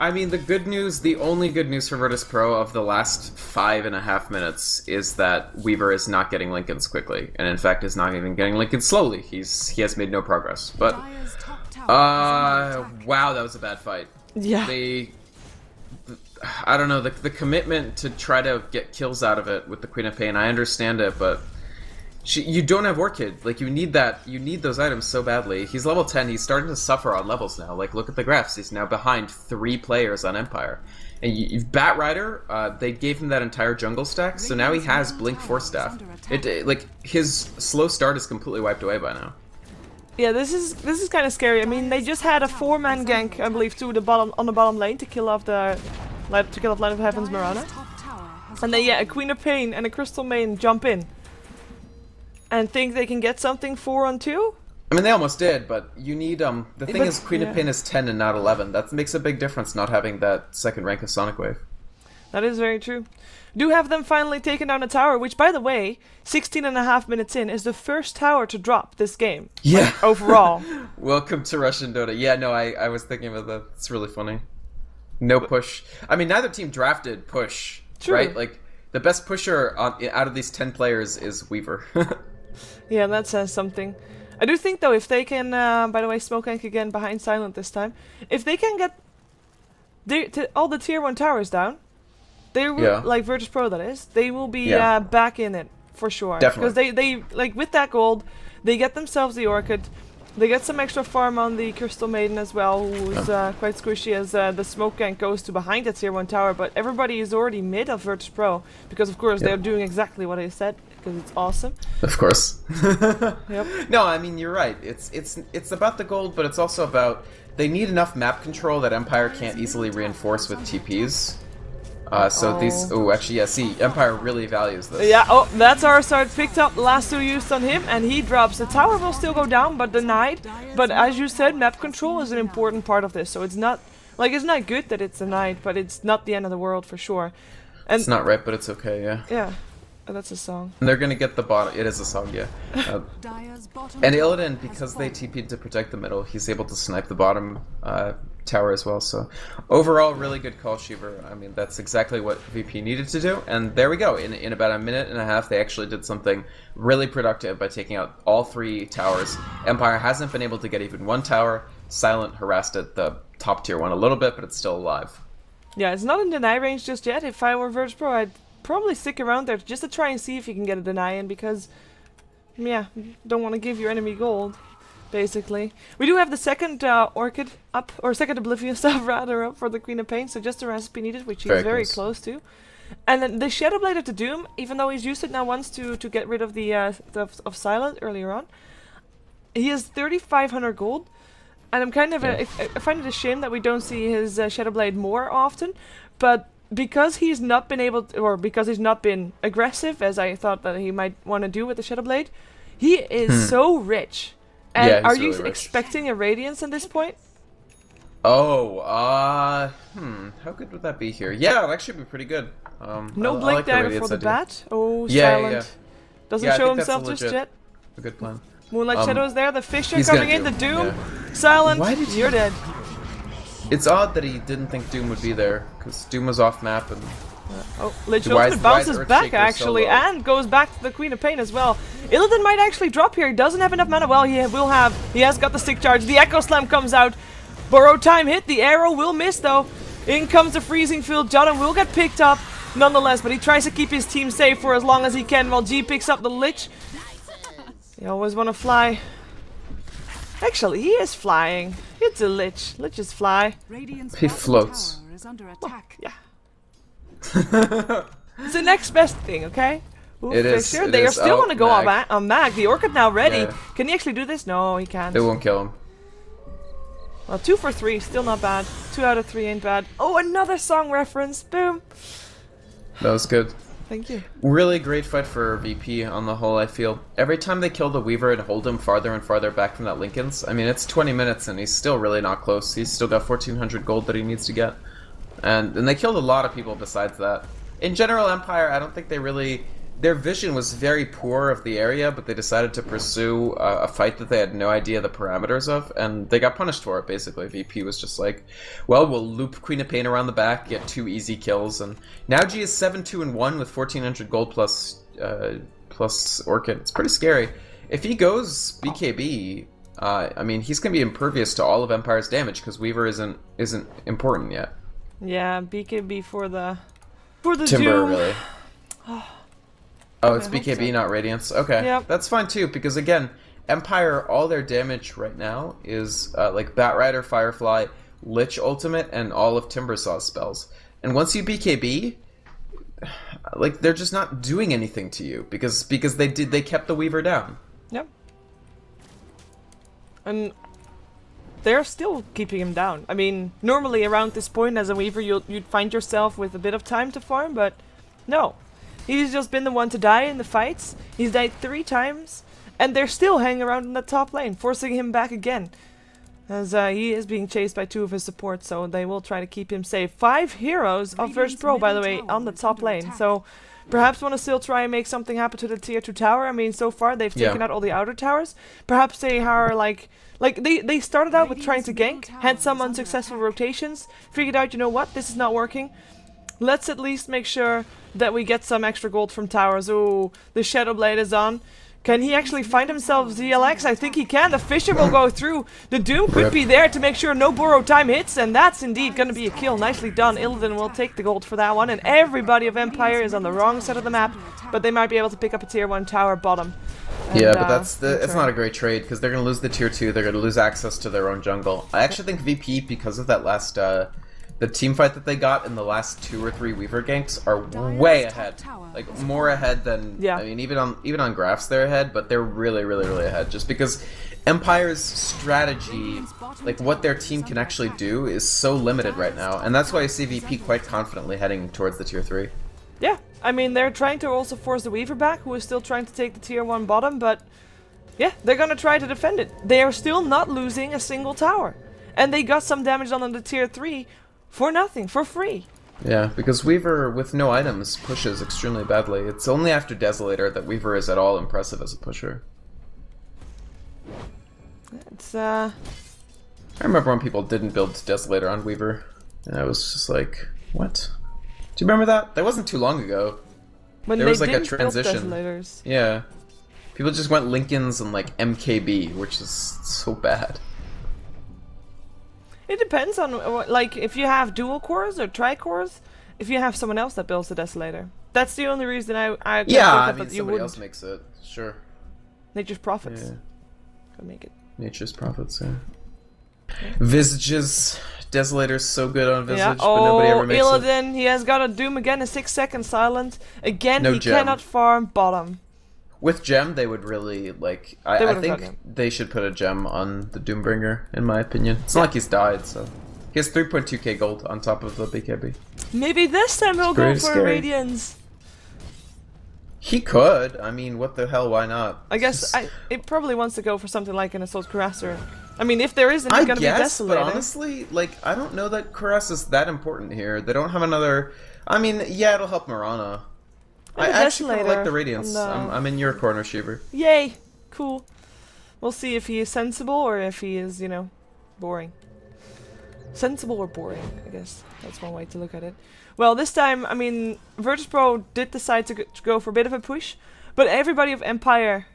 I mean, the only good news for VirtusPro of the last 5.5 minutes is that Weaver is not getting Lincolns quickly, and in fact is not even getting Lincolns slowly. He has made no progress. But, wow, that was a bad fight. Yeah. I don't know, the commitment to try to get kills out of it with the Queen of Pain, I understand it, but you don't have Orchid. Like, you need those items so badly. He's level 10, he's starting to suffer on levels now. Like, look at the graphs, he's now behind 3 players on Empire. And you've Bat Rider, they gave him that entire jungle stack, so now he has Blink Force Staff. Like, his slow start is completely wiped away by now. Yeah, this is kind of scary. I mean, they just had a 4-man gank, I believe, to the bottom lane to kill off Light of Heaven's Mirana. And then, a Queen of Pain and a Crystal Maiden jump in. And think they can get something 4-on-2? I mean, they almost did, but you need, the thing is, Queen of Pain is 10 and not 11. That makes a big difference not having that second rank of Sonic Wave. That is very true. Do have them finally taken down a tower, which, by the way, 16.5 minutes in, is the first tower to drop this game. Yeah. Like, overall. Welcome to Russian Dota. Yeah, no, I was thinking about that. It's really funny. No push. I mean, neither team drafted push, right? Like, the best pusher out of these 10 players is Weaver. Yeah, that says something. I do think, though, if they can, by the way, Smoke Tank again behind Silent this time, if they can get all the tier 1 towers down, they will, like VirtusPro that is, they will be back in it, for sure. Definitely. Because they, like, with that gold, they get themselves the Orchid, they get some extra farm on the Crystal Maiden as well, who's quite squishy as the Smoke Gank goes to behind that tier 1 tower, but everybody is already mid of VirtusPro, because of course they're doing exactly what I said. Because it's awesome. Of course. Yep. No, I mean, you're right. It's about the gold, but it's also about they need enough map control that Empire can't easily reinforce with TPs. See, Empire really values this. Yeah, that's our start picked up, lasso used on him, and he drops. The tower will still go down, but denied. But as you said, map control is an important part of this, so it's not good that it's denied, but it's not the end of the world for sure. And it's not right, but it's okay, yeah. Yeah. Oh, that's a song. And they're gonna get the bottom. It is a song, yeah. And Illidan, because they TP'd to protect the middle, he's able to snipe the bottom tower as well. So overall, really good call, Shiver. I mean, that's exactly what VP needed to do. And there we go. In about a minute and a half, they actually did something really productive by taking out all 3 towers. Empire hasn't been able to get even 1 tower. Silent harassed at the top tier 1 a little bit, but it's still alive. Yeah, it's not in deny range just yet. If I were VirtusPro, I'd probably stick around there just to try and see if you can get a deny in, because, yeah, don't want to give your enemy gold, basically. We do have the second Orchid up, or second Oblivion stuff rather, up for the Queen of Pain, so just the recipe needed, which he's very close to. And then the Shadowblade of the Doom, even though he's used it now once to get rid of the of Silent earlier on, he has 3,500 gold. And I'm kind of I find it a shame that we don't see his Shadowblade more often, but because he's not been able to, or because he's not been aggressive as I thought that he might want to do with the Shadowblade, he is so rich. And Yeah, are he's you really rich. expecting a Radiance at this point? Oh, how good would that be here? Yeah, it'll actually be pretty good. No I Blink like the Dagger Radiance for the idea. bat. Oh, Yeah, Silent. yeah. Doesn't Yeah, I show think that's himself a just legit- yet. A good plan. Moonlight Shadow is there. The Fisher he's coming gonna in. The Doom, Doom. yeah. Silent. Why did he- You're dead. It's odd that he didn't think Doom would be there, because Doom was off map and... Oh, Lich Why Ultimate is bounces Earthshaker back so actually, low? and goes back to the Queen of Pain as well. Illidan might actually drop here. He doesn't have enough mana. Well, he has got the stick charge. The Echo Slam comes out. Burrow time hit. The arrow will miss though. In comes the Freezing Field. Jonan will get picked up nonetheless, but he tries to keep his team safe for as long as he can while G picks up the Lich. They always want to fly. Actually, he is flying. It's a Lich. Liches fly. He floats. Yeah. It's the next best thing, okay? Ooh, It is, Fisher. it They are is. still Oh, want to go on Mag. Mag. The Orchid now ready. Yeah. Can he actually do this? No, he can't. It won't kill him. Well, 2 for 3, still not bad. 2 out of 3 ain't bad. Oh, another song reference. Boom. That was good. Thank you. Really great fight for VP on the whole, I feel. Every time they kill the Weaver and hold him farther and farther back from that Lincoln's, I mean, it's 20 minutes and he's still really not close. He's still got 1,400 gold that he needs to get. And they killed a lot of people besides that. In general, Empire, I don't think they really... Their vision was very poor of the area, but they decided to pursue a fight that they had no idea the parameters of, and they got punished for it, basically. VP was just like, well, we'll loop Queen of Pain around the back, get 2 easy kills, and now G is 7-2-1 with 1,400 gold plus Orchid. It's pretty scary. If he goes BKB, I mean, he's going to be impervious to all of Empire's damage, because Weaver isn't important yet. Yeah, BKB for the Timber, Timber, really. Oh, it's I hope BKB, so. not Radiance. Okay, Yep. that's fine too, because again, Empire, all their damage right now is like Batrider, Firefly, Lich Ultimate, and all of Timbersaw's spells. And once you BKB, like they're just not doing anything to you because they kept the Weaver down. Yep. And they're still keeping him down. I mean, normally around this point as a Weaver, you'd find yourself with a bit of time to farm, but no. He's just been the one to die in the fights. He's died 3 times, and they're still hanging around in the top lane, forcing him back again. As he is being chased by 2 of his supports, so they will try to keep him safe. 5 heroes of VirtusPro, by the way, on the top lane. So perhaps want to still try and make something happen to the tier 2 tower. I mean, so far they've taken out all the outer towers. Perhaps they are like they started out with trying to gank, had some unsuccessful rotations, figured out, you know what, this is not working. Let's at least make sure that we get some extra gold from towers. Ooh, the Shadowblade is on. Can he actually find himself ZLX? I think he can. The Fisher will go through. The Doom could be there to make sure no borrow time hits, and that's indeed going to be a kill. Nicely done. Illidan will take the gold for that one, and everybody of Empire is on the wrong side of the map, but they might be able to pick up a tier 1 tower bottom. And, yeah, but it's not a great trade, because they're going to lose the tier 2, they're going to lose access to their own jungle. I actually think VP, because of that last... the team fight that they got in the last 2 or 3 Weaver ganks are way ahead. Like, more ahead than... Yeah. I mean, even on graphs they're ahead, but they're really, really, really ahead. Just because Empire's strategy, like, what their team can actually do is so limited right now. And that's why I see VP quite confidently heading towards the tier 3. Yeah, I mean, they're trying to also force the Weaver back, who is still trying to take the tier 1 bottom, but... yeah, they're gonna try to defend it. They are still not losing a single tower. And they got some damage done on the tier 3... for nothing, for free. Yeah, because Weaver with no items pushes extremely badly. It's only after Desolator that Weaver is at all impressive as a pusher. It's I remember when people didn't build Desolator on Weaver, and I was just like, what? Do you remember that? That wasn't too long ago. when There they was like a didn't build transition. Desolators. Yeah. People just went Lincolns and like MKB, which is so bad. It depends on like if you have dual cores or tri-cores. If you have someone else that builds the Desolator, that's the only reason I Yeah, think I of mean, that you somebody wouldn't. else makes it. Sure. Nature's Prophets. Yeah. Could make it. Nature's Prophets, yeah. Visages. Desolator's so good on Visage, Yeah. but nobody ever makes it. Illidan, he has got a Doom again, a 6-second silence. Again, No he gem. cannot farm bottom. With Gem, they would really, like... They I would've think gotten they should put a Gem on the Doombringer, in my opinion. It's not like he's died, so... He has 3.2k gold on top of the BKB. Maybe this time he'll go pretty for scary. Radiance. He could. I mean, what the hell, why not? I guess it probably wants to go for something like an Assault Cuirassier. I mean, if there isn't, it's I gonna guess, be but Desolator. honestly, like, I don't know that Caress is that important here. They don't have another... I mean, yeah, it'll help Mirana. I And the actually kinda like Desolator the Radiance. on the- I'm in your corner, Shiver. Yay! Cool. We'll see if he is sensible or if he is, you know, boring. Sensible or boring, I guess. That's one way to look at it. Well, this time, I mean, VirtusPro did decide to go for a bit of a push, but everybody of Empire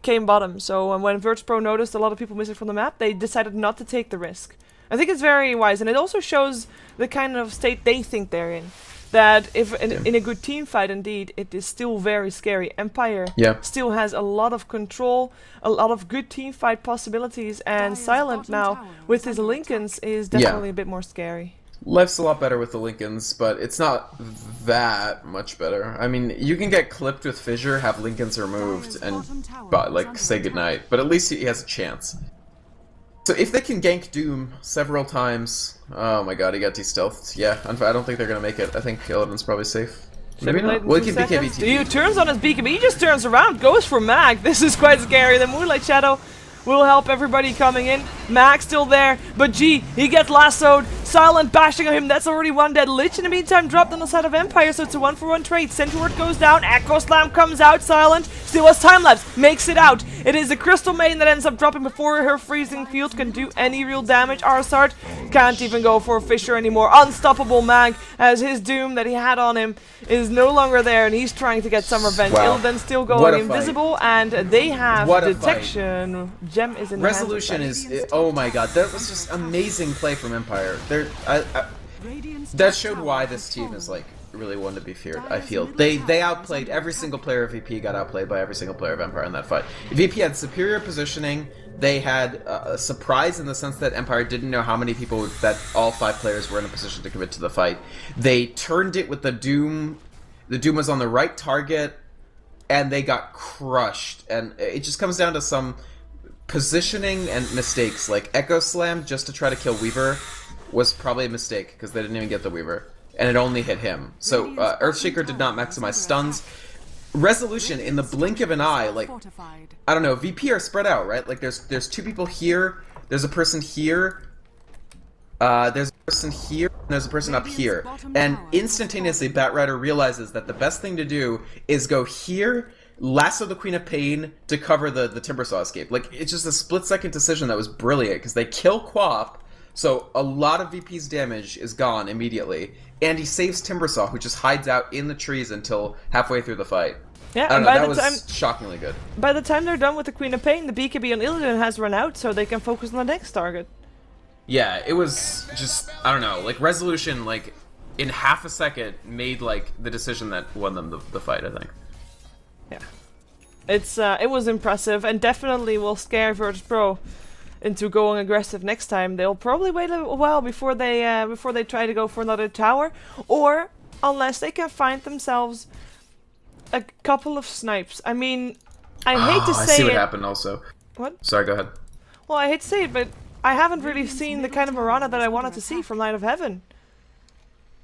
came bottom. So when VirtusPro noticed a lot of people missing from the map, they decided not to take the risk. I think it's very wise, and it also shows the kind of state they think they're in. That if in a good team fight, indeed, it is still very scary. Empire Yeah. still has a lot of control, a lot of good team fight possibilities, and Silent now, with his Lincolns, is definitely a bit more scary. Life's a lot better with the Lincolns, but it's not that much better. I mean, you can get clipped with Fissure, have Lincolns removed, and like say goodnight. But at least he has a chance. So if they can gank Doom several times, oh my god, he got de-stealthed. Yeah, I don't think they're gonna make it. I think Illidan's probably safe. Maybe not. Well, he can BKB TP. He turns on his BKB, he just turns around, goes for Mag. This is quite scary. The Moonlight Shadow will help everybody coming in. Mag still there, but G, he gets lassoed. Silent bashing on him, that's already one dead. Lich in the meantime dropped on the side of Empire, so it's a 1-for-1 trade. Centaur goes down, Echo Slam comes out, Silent still has time lapse, makes it out. It is a Crystal Maiden that ends up dropping before her freezing field can do any real damage. Arsart can't even go for Fissure anymore. Unstoppable Mag, as his Doom that he had on him is no longer there, and he's trying to get some revenge. Wow. Illidan still What going a fight. invisible, and they have What a detection. Gem is in the hands of Resolution Silent. is... Oh my god, that was just amazing play from Empire. That showed why this team is, like, really one to be feared, I feel. They outplayed every single player of VP, got outplayed by every single player of Empire in that fight. VP had superior positioning. They had a surprise in the sense that Empire didn't know how many people that all 5 players were in a position to commit to the fight. They turned it with the Doom. The Doom was on the right target, and they got crushed. And it just comes down to some positioning and mistakes. Like Echo Slam just to try to kill Weaver was probably a mistake because they didn't even get the Weaver, and it only hit him. So Earthshaker did not maximize stuns. Resolution in the blink of an eye, like, I don't know, VP are spread out, right? Like there's 2 people here, there's a person here, there's a person here, and there's a person up here. And instantaneously Batrider realizes that the best thing to do is go here, lasso the Queen of Pain to cover the Timbersaw escape. Like, it's just a split-second decision that was brilliant, because they kill Quap, so a lot of VP's damage is gone immediately, and he saves Timbersaw, who just hides out in the trees until halfway through the fight. Yeah, I don't and know, by that the was time shockingly good. by the time they're done with the Queen of Pain, the BKB on Illidan has run out, so they can focus on the next target. Yeah, it was just, I don't know, like, Resolution, like, in half a second made, like, the decision that won them the fight, I think. Yeah, it was impressive, and definitely will scare VirtusPro into going aggressive next time. They'll probably wait a while before they try to go for another tower, or unless they can find themselves a couple of snipes. I mean, I hate to say I see what it. happened also. What? Sorry, go ahead. Well, I hate to say it, but I haven't really seen the kind of Mirana that I wanted to see from Light of Heaven.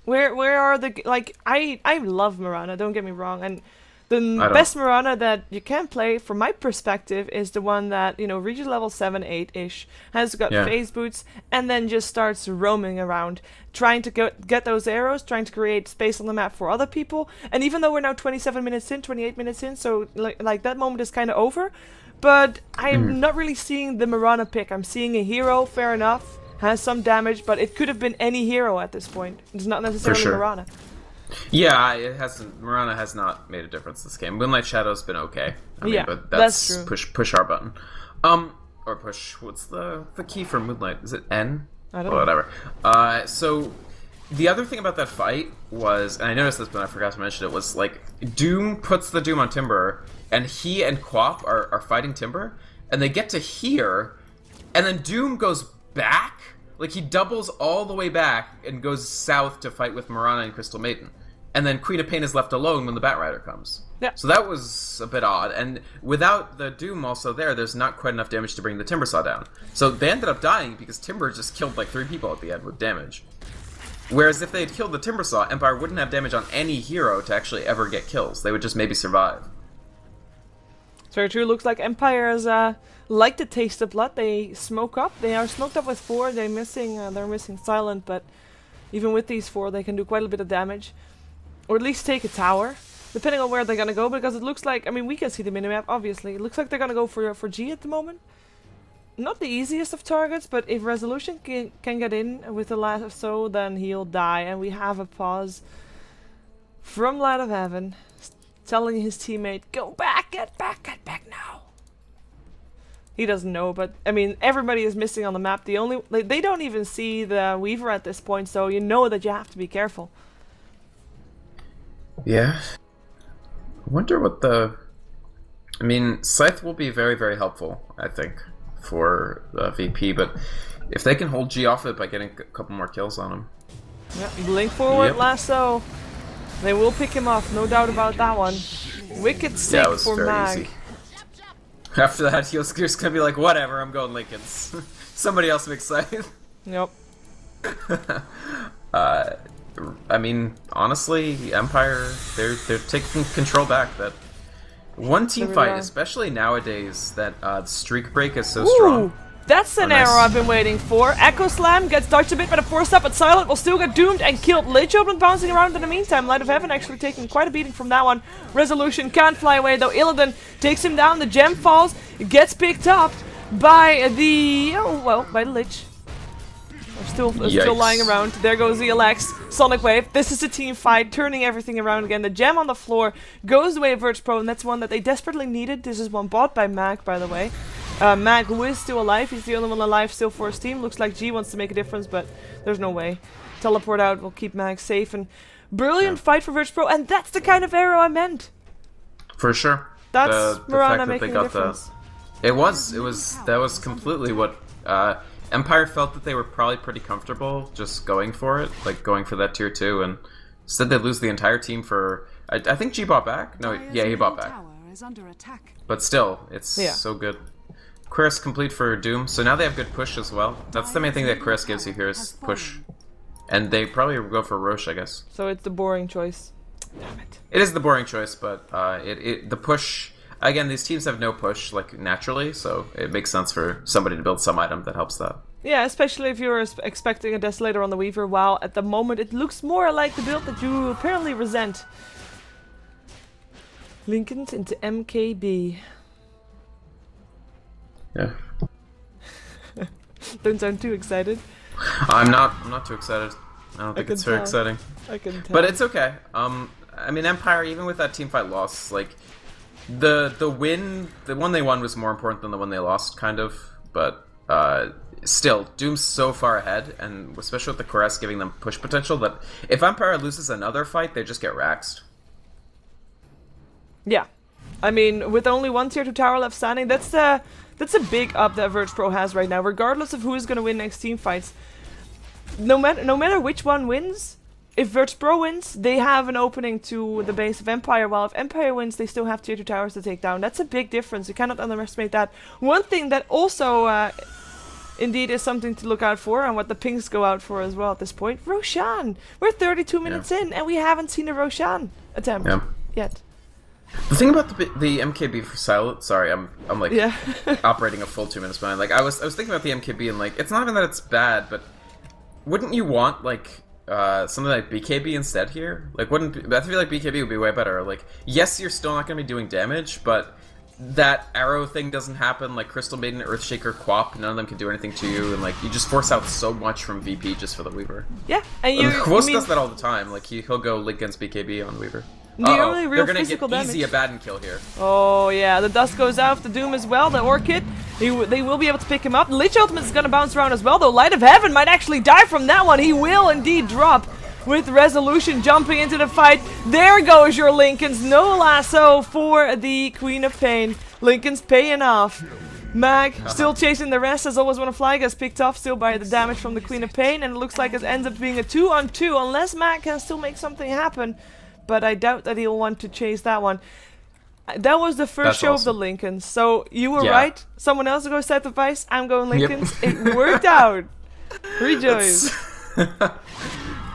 Where are the, like, I love Mirana, don't get me wrong, and The best Mirana that you can play, from my perspective, is the one that, reaches level 7, 8-ish, has got phase boots, and then just starts roaming around, trying to get those arrows, trying to create space on the map for other people. And even though we're now 27 minutes in, 28 minutes in, so like that moment is kind of over, but I'm not really seeing the Mirana pick. I'm seeing a hero, fair enough, has some damage, but it could have been any hero at this point. It's not necessarily Mirana. Yeah, it hasn't. Mirana has not made a difference this game. Moonlight Shadow's been okay. I mean, but that's true. Push our button. Or push. What's the key for Moonlight? Is it N? I don't know. Whatever. So the other thing about that fight was, and I noticed this, but I forgot to mention it, was like Doom puts the Doom on Timber, and he and Quap are fighting Timber, and they get to here, and then Doom goes back. Like, he doubles all the way back and goes south to fight with Mirana and Crystal Maiden. And then Queen of Pain is left alone when the Batrider comes. Yeah. So that was a bit odd. And without the Doom also there's not quite enough damage to bring the Timbersaw down. So they ended up dying because Timber just killed like 3 people at the end with damage. Whereas if they had killed the Timbersaw, Empire wouldn't have damage on any hero to actually ever get kills. They would just maybe survive. It's very true. Looks like Empire is like the taste of blood. They smoke up. They are smoked up with 4. They're missing Silent, but even with these 4, they can do quite a bit of damage, or at least take a tower, depending on where they're gonna go. Because it looks like, I mean, we can see the minimap. Obviously, it looks like they're gonna go for G at the moment. Not the easiest of targets, but if Resolution can get in with the lasso, then he'll die. And we have a pause from Light of Heaven, telling his teammate, "Go back, get back now." He doesn't know, but I mean, everybody is missing on the map. They don't even see the Weaver at this point, so you know that you have to be careful. Yeah. I wonder what I mean, Scythe will be very, very helpful, I think, for VP, but if they can hold G off it by getting a couple more kills on him. Yep, blink forward, lasso. They will pick him off, no doubt about that one. Wicked sick for Mag. Easy. After that, he's just gonna be like, whatever, I'm going Lincolns. Somebody else makes Scythe. Yep. I mean, honestly, Empire, they're taking control back. That one team fight, especially nowadays, that streak break is so strong. That's an arrow I've been waiting for. Echo Slam gets dodged a bit by the 4-step, but Silent will still get doomed and killed. Lich Open bouncing around in the meantime. Light of Heaven actually taking quite a beating from that one. Resolution can't fly away though. Illidan takes him down. The gem falls, gets picked up by the by the Lich. Still lying around. There goes the Alex. Sonic Wave. This is a team fight, turning everything around again. The gem on the floor goes away of VirtusPro, and that's one that they desperately needed. This is one bought by Mag, by the way. Mag, who is still alive, he's the only one alive still for his team. Looks like G wants to make a difference, but there's no way. Teleport out will keep Mag safe, and brilliant fight for VirtusPro, and that's the kind of arrow I meant. For sure. That's Mirana making a difference. That was completely what Empire felt that they were probably pretty comfortable just going for it, like going for that tier 2, and instead they lose the entire team for. I think G bought back. No, yeah, he bought back. But still, it's so good. Chris complete for Doom, so now they have good push as well. That's the main thing that Chris gives you here is push. And they probably will go for Roche, I guess. So it's the boring choice. Damn it. It is the boring choice, but the push... Again, these teams have no push, like, naturally, so it makes sense for somebody to build some item that helps that. Yeah, especially if you're expecting a Desolator on the Weaver, while at the moment it looks more like the build that you apparently resent. Lincolns into MKB. Yeah. Don't sound too excited. I'm not too excited. I don't think it's very exciting. I can tell. But it's okay. I mean, Empire, even with that teamfight loss, like the one they won was more important than the one they lost, kind of. But still, Doom's so far ahead, and especially with the Caress giving them push potential, that if Empire loses another fight, they just get raxed. Yeah, I mean, with only one tier 2 tower left standing, that's a big up that VirtusPro has right now. Regardless of who is going to win next team fights, no matter which one wins, if VirtusPro wins, they have an opening to the base of Empire. While if Empire wins, they still have tier 2 towers to take down. That's a big difference. You cannot underestimate that. One thing that also indeed is something to look out for, and what the pings go out for as well at this point, Roshan. We're 32 minutes in, and we haven't seen a Roshan attempt yet. The thing about the MKB for Silent, sorry, I'm like Yeah. operating a full 2 minutes behind. Like I was thinking about the MKB and like it's not even that it's bad, but wouldn't you want like something like BKB instead here? Like I feel like BKB would be way better. Like yes, you're still not going to be doing damage, but that arrow thing doesn't happen. Like Crystal Maiden, Earthshaker, Quap, none of them can do anything to you, and like you just force out so much from VP just for the Weaver. Yeah, and you. Quos does that all the time. Like he'll go Link against BKB on Weaver. The only real they're gonna physical get damage. easy a Baden kill here. Oh yeah, the dust goes out, the Doom as well, the Orchid. They will be able to pick him up. The Lich Ultimate is gonna bounce around as well, though Light of Heaven might actually die from that one. He will indeed drop with Resolution jumping into the fight. There goes your Lincolns. No lasso for the Queen of Pain. Lincoln's paying off. Mag still chasing the rest, as always when a flag gets picked off, still by the damage from the Queen of Pain, and it looks like it ends up being a 2-on-2, unless Mag can still make something happen. But I doubt that he'll want to chase that one. That was the first show of the Lincolns, so you were right. Someone else will go Sacrifice, I'm going Lincolns. Yep. It worked out. Rejoice.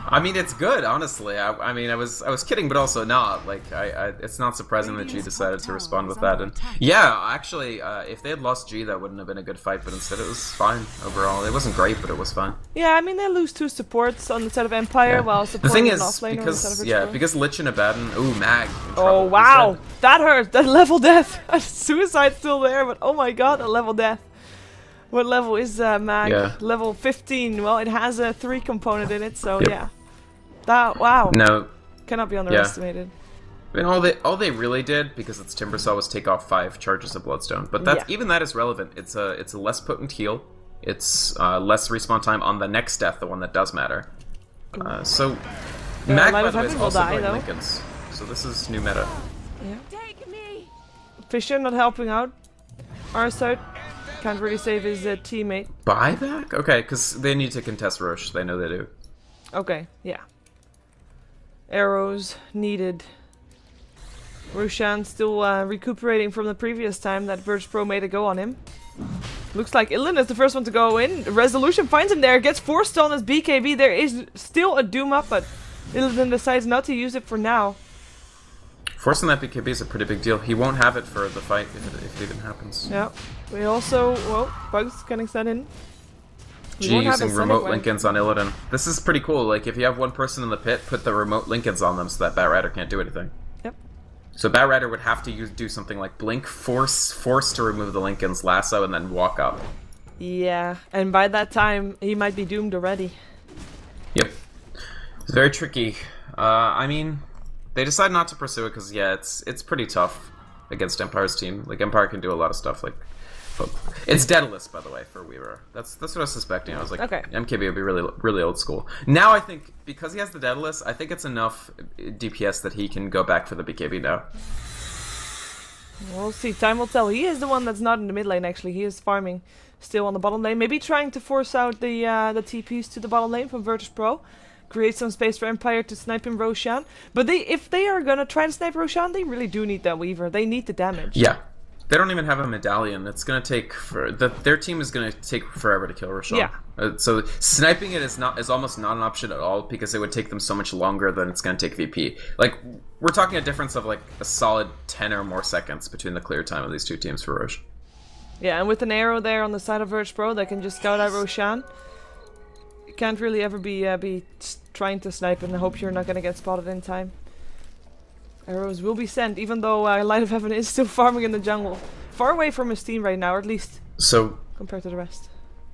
I mean, it's good, honestly. I mean, I was kidding, but also not. Like, it's not surprising that G decided to respond with that. And yeah, actually, if they had lost G, that wouldn't have been a good fight. But instead, it was fine overall. It wasn't great, but it was fine. Yeah, I mean, they lose 2 supports on the side of Empire, while supporting the thing an is, offlaner on the side of because Lich and Abaddon, ooh, Mag. Oh wow, that hurt. That level death. Suicide's still there, but oh my god, a level death. What level is Mag? Yeah. Level 15. Well, it has a 3 component in it, so yeah. That wow. No. Cannot be underestimated. I mean, all they really did, because it's Timbersaw, was take off 5 charges of Bloodstone. But that's even that is relevant. It's a less potent heal. It's less respawn time on the next death, the one that does matter. So Mag, by the way, is also going Lincolns. So this is new meta. Yeah. Fisher not helping out. Arsart can't really save his teammate. Buyback? Okay, because they need to contest Roche. They know they do. Okay, yeah. Arrows needed. Roshan still recuperating from the previous time that VirtusPro made a go on him. Looks like Illidan is the first one to go in. Resolution finds him there, gets forced on his BKB. There is still a Doom up, but Illidan decides not to use it for now. Forcing that BKB is a pretty big deal. He won't have it for the fight if it even happens. Yeah. We also, well, Bugs can extend in. G using remote Lincolns on Illidan. This is pretty cool. Like, if you have one person in the pit, put the remote Lincolns on them so that Bat Rider can't do anything. Yep. So Bat Rider would have to do something like Blink, force to remove the Lincolns, lasso, and then walk up. Yeah, and by that time, he might be doomed already. Yep. It's very tricky. I mean, they decide not to pursue it because, yeah, it's pretty tough against Empire's team. Like, Empire can do a lot of stuff, like... It's Daedalus, by the way, for Weaver. That's what I was suspecting. I was like, okay. MKB would be really old school. Now I think, because he has the Daedalus, I think it's enough DPS that he can go back for the BKB now. We'll see. Time will tell. He is the one that's not in the mid lane, actually. He is farming still on the bottom lane. Maybe trying to force out the TPs to the bottom lane from VirtusPro. Create some space for Empire to snipe him Roshan. But if they are going to try to snipe Roshan, they really do need that Weaver. They need the damage. Yeah. They don't even have a medallion. It's gonna take their team is gonna take forever to kill Roshan. Yeah. So sniping it is almost not an option at all because it would take them so much longer than it's gonna take VP. Like we're talking a difference of like a solid 10 or more seconds between the clear time of these two teams for Roche. Yeah, and with an arrow there on the side of VirtusPro, they can just scout out Roshan. You can't really ever be trying to snipe and hope you're not gonna get spotted in time. Arrows will be sent, even though Light of Heaven is still farming in the jungle. Far away from his team right now, or at least compared to the rest.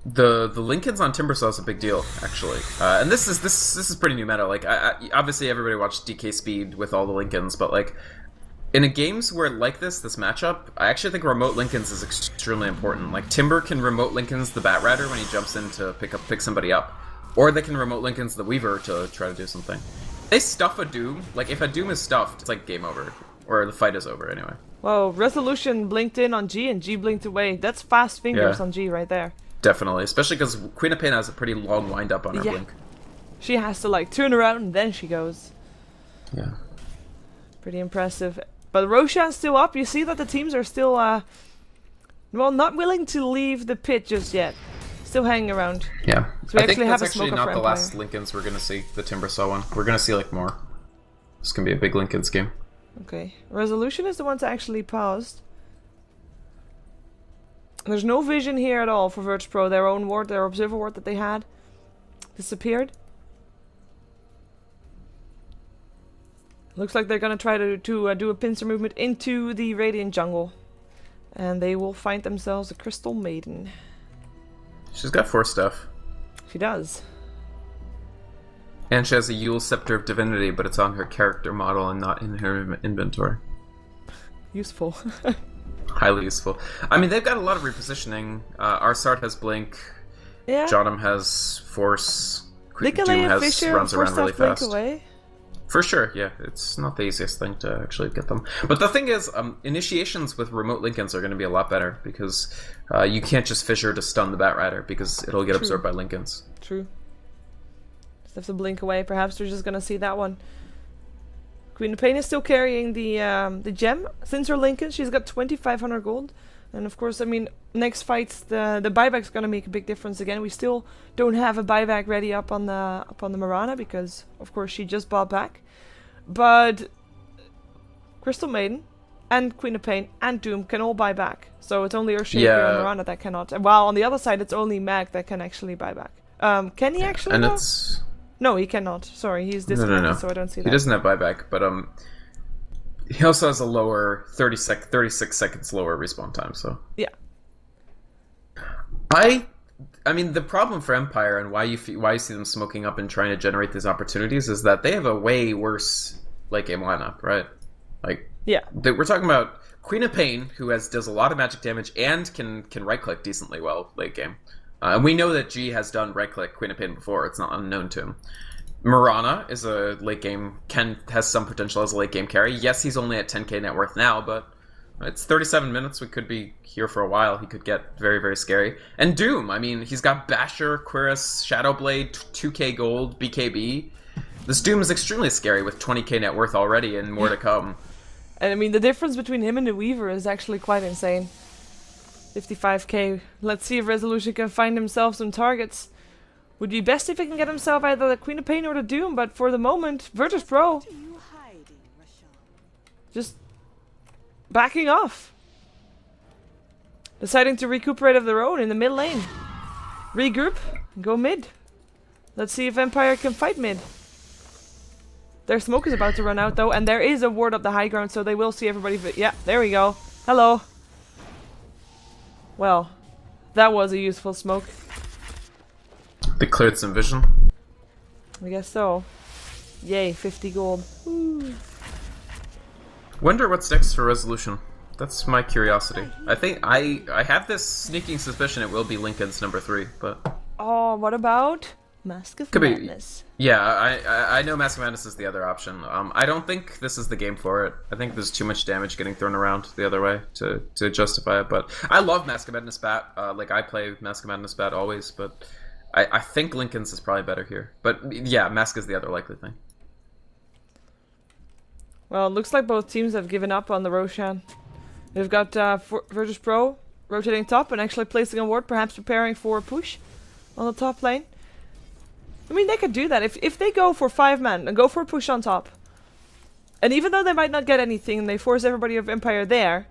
The Lincolns on Timbersaw is a big deal, actually. And this is pretty new meta. Like, obviously everybody watched DK Speed with all the Lincolns, but like, in a games where like this matchup, I actually think remote Lincolns is extremely important. Like, Timber can remote Lincolns the Bat Rider when he jumps in to pick somebody up. Or they can remote Lincolns the Weaver to try to do something. They stuff a Doom. Like, if a Doom is stuffed, it's like game over. Or the fight is over, anyway. Whoa, Resolution blinked in on G and G blinked away. That's fast fingers on G right there. Definitely. Especially because Queen of Pain has a pretty long wind-up on her blink. She has to, like, turn around and then she goes. Yeah. Pretty impressive. But Roshan's still up. You see that the teams are still, well, not willing to leave the pit just yet. Still hanging around. Yeah. So we I think that's have actually not the last Lincolns we're going to see, the Timbersaw one. We're going to see, like, more. This can be a big Lincolns game. Okay. Resolution is the one to actually paused. There's no vision here at all for VirtusPro. Their own ward, their observer ward that they had, disappeared. Looks like they're gonna try to do a pincer movement into the Radiant jungle. And they will find themselves a Crystal Maiden. She's got 4 stuff. She does. And she has a Yule Scepter of Divinity, but it's on her character model and not in her inventory. Useful. Highly useful. I mean, they've got a lot of repositioning. Arsart has Blink. Yeah. Johnum has Force. Doom Nicolai Fisher runs around really fast. Away. For sure, yeah. It's not the easiest thing to actually get them. But the thing is, initiations with remote Lincolns are going to be a lot better, because you can't just Fissure to stun the Batrider, because it'll get absorbed by Lincolns. True. Just have to blink away. Perhaps they're just going to see that one. Queen of Pain is still carrying the gem. Since her Lincoln, she's got 2,500 gold. And of course, I mean, next fight, the buyback's going to make a big difference again. We still don't have a buyback ready up on the Mirana, because of course she just bought back. But Crystal Maiden and Queen of Pain and Doom can all buy back. So it's only Urshaker and Mirana that cannot. While on the other side, it's only Mag that can actually buy back. Can he actually? And though? it's... No, he cannot. Sorry, he's disconnected, No. so I don't see that. He doesn't have buyback, but he also has a lower 36 seconds lower respawn time. So yeah. I mean, the problem for Empire and why you see them smoking up and trying to generate these opportunities is that they have a way worse late game lineup, right? Like, yeah, we're talking about Queen of Pain, who does a lot of magic damage and can right click decently well late game. And we know that G has done right click Queen of Pain before; it's not unknown to him. Mirana is a late game, has some potential as a late game carry. Yes, he's only at 10k net worth now, but it's 37 minutes. We could be here for a while. He could get very, very scary. And Doom, I mean, he's got Basher, Quiris, Shadowblade, 2k gold, BKB. This Doom is extremely scary with 20k net worth already and more to come. And I mean, the difference between him and the Weaver is actually quite insane. 55k. Let's see if Resolution can find himself some targets. Would be best if he can get himself either the Queen of Pain or the Doom, but for the moment, VirtusPro just backing off. Deciding to recuperate of their own in the mid lane. Regroup, go mid. Let's see if Empire can fight mid. Their smoke is about to run out though, and there is a ward up the high ground, so they will see everybody. Yeah, there we go. Hello. Well, that was a useful smoke. They cleared some vision. I guess so. Yay, 50 gold. Woo. Wonder what's next for Resolution. That's my curiosity. I think I have this sneaking suspicion it will be Lincoln's number 3, but... Oh, what about Mask of Madness? Yeah, I know Mask of Madness is the other option. I don't think this is the game for it. I think there's too much damage getting thrown around the other way to justify it, but I love Mask of Madness Bat. Like, I play Mask of Madness Bat always, but I think Lincoln's is probably better here. But yeah, Mask is the other likely thing. Well, it looks like both teams have given up on the Roshan. They've got VirtusPro rotating top and actually placing a ward, perhaps preparing for a push on the top lane. I mean, they could do that. If they go for 5 man and go for a push on top, and even though they might not get anything and they force everybody of Empire there,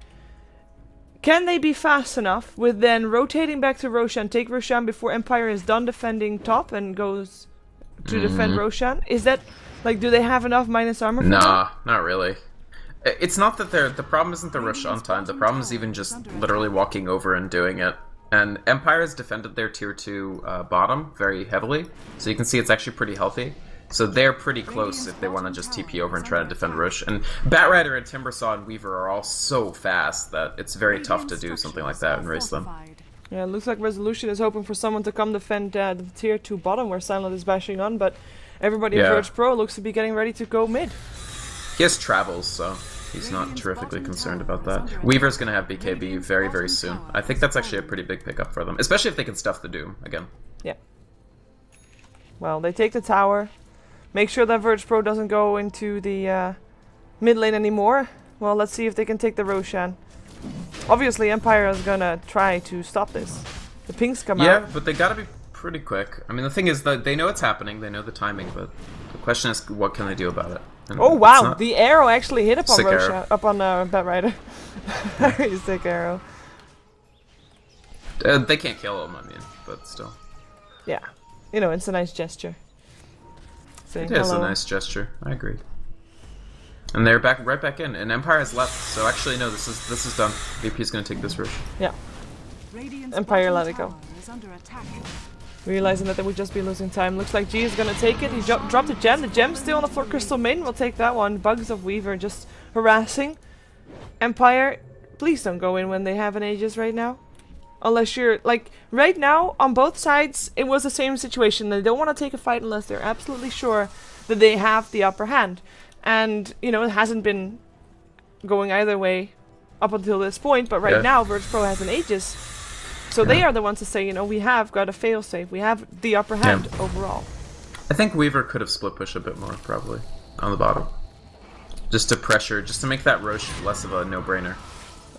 can they be fast enough with then rotating back to Roshan, take Roshan before Empire is done defending top and goes to defend Roshan? Is that, like, do they have enough minus armor for Nah, not really. It's not that the problem isn't the Roshan time, the problem is even just literally walking over and doing it. And Empire has defended their tier 2 bottom very heavily, so you can see it's actually pretty healthy. So they're pretty close if they want to just TP over and try to defend Rosh. And Batrider and Timbersaw and Weaver are all so fast that it's very tough to do something like that and race them. Yeah, it looks like Resolution is hoping for someone to come defend the tier 2 bottom where Silent is bashing on, but everybody in VirtusPro looks to be getting ready to go mid. He has travels, so he's not terrifically concerned about that. Weaver's going to have BKB very, very soon. I think that's actually a pretty big pickup for them, especially if they can stuff the Doom again. Yeah. Well, they take the tower. Make sure that VirtusPro doesn't go into the mid lane anymore. Well, let's see if they can take the Roshan. Obviously, Empire is gonna try to stop this. The pings come out. Yeah, but they gotta be pretty quick. I mean, the thing is that they know it's happening, they know the timing, but The question is, what can they do about it? And Oh it's wow, not- the arrow actually hit upon Sick Roshan, arrow. up on Bat Rider. Very sick arrow. They can't kill him, I mean, but still. Yeah, you know, it's a nice gesture. Saying It is hello. a nice gesture. I agree. And they're right back in, and Empire has left. So actually, no, this is done. VP is going to take this rush. Yeah, Radiant's Empire bottom let it go. tower is under attack. realizing that they would just be losing time. Looks like G is gonna take it. He dropped the gem. The gem's still on the floor. Crystal Maiden will take that one. Bugs of Weaver just harassing. Empire, please don't go in when they have an Aegis right now. Unless you're, like, right now, on both sides, it was the same situation. They don't want to take a fight unless they're absolutely sure that they have the upper hand. And, you know, it hasn't been going either way up until this point, but right now, VirtusPro has an Aegis. So they are the ones to say, you know, we have got a failsafe. We have the upper hand overall. I think Weaver could have split push a bit more, probably, on the bottom. Just to pressure, just to make that Roche less of a no-brainer.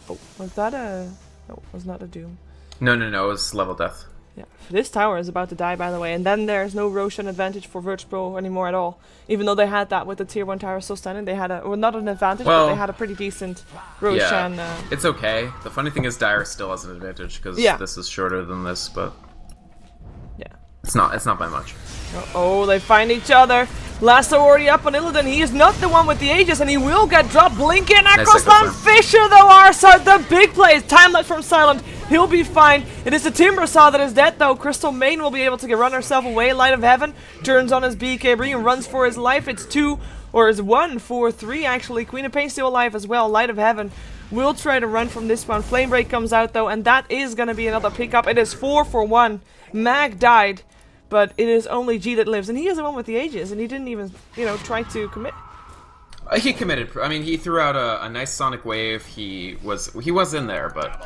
Oh, was that a... No, it was not a Doom. No, it was level death. Yeah, this tower is about to die, by the way, and then there's no Roshan advantage for VirtusPro anymore at all. Even though they had that with the tier 1 tower still standing, they had a, well, not an advantage, but they had a pretty decent Roshan. Yeah, it's okay. The funny thing is Dire still has an advantage because this is shorter than this, but yeah, it's not by much. Oh, they find each other. Lasso already up on Illidan. He is not the one with the Aegis, and he will get dropped. Blinking across land. Fisher, though, our side. The big plays. Time lapse from Silent. He'll be fine. It is the Timber Saw that is dead, though. Crystal Maiden will be able to run herself away. Light of Heaven turns on his BKB and runs for his life. It's 2, or it's 1 for 3, actually. Queen of Pain still alive as well. Light of Heaven will try to run from this one. Flame Break comes out, though, and that is going to be another pickup. It is 4 for 1. Mag died. But it is only G that lives, and he is the one with the Aegis, and he didn't even, you know, try to commit. He committed. I mean, he threw out a nice Sonic Wave. He was in there, but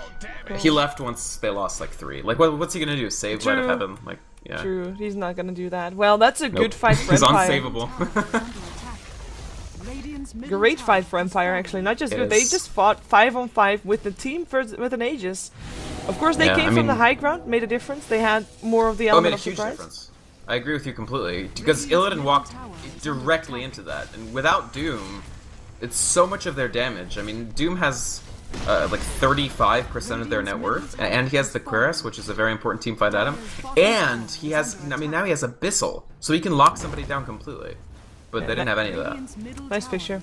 he left once they lost like 3. Like, what's he gonna do? Save Light of Heaven? Like, yeah. True, he's not gonna do that. Well, that's a good fight for He's Empire. unsavable. Great fight for Empire, actually. Not just good. They just fought 5-on-5 with the team with an Aegis. Of course, they came from the high ground, made a difference. They had more of the element of surprise. Made a huge difference. I agree with you completely. Because Illidan walked directly into that, and without Doom, it's so much of their damage. I mean, Doom has like 35% of their net worth, and he has the Cuirass, which is a very important team fight item, and he has, I mean, now he has Abyssal, so he can lock somebody down completely. But they didn't have any of that. Nice Fisher.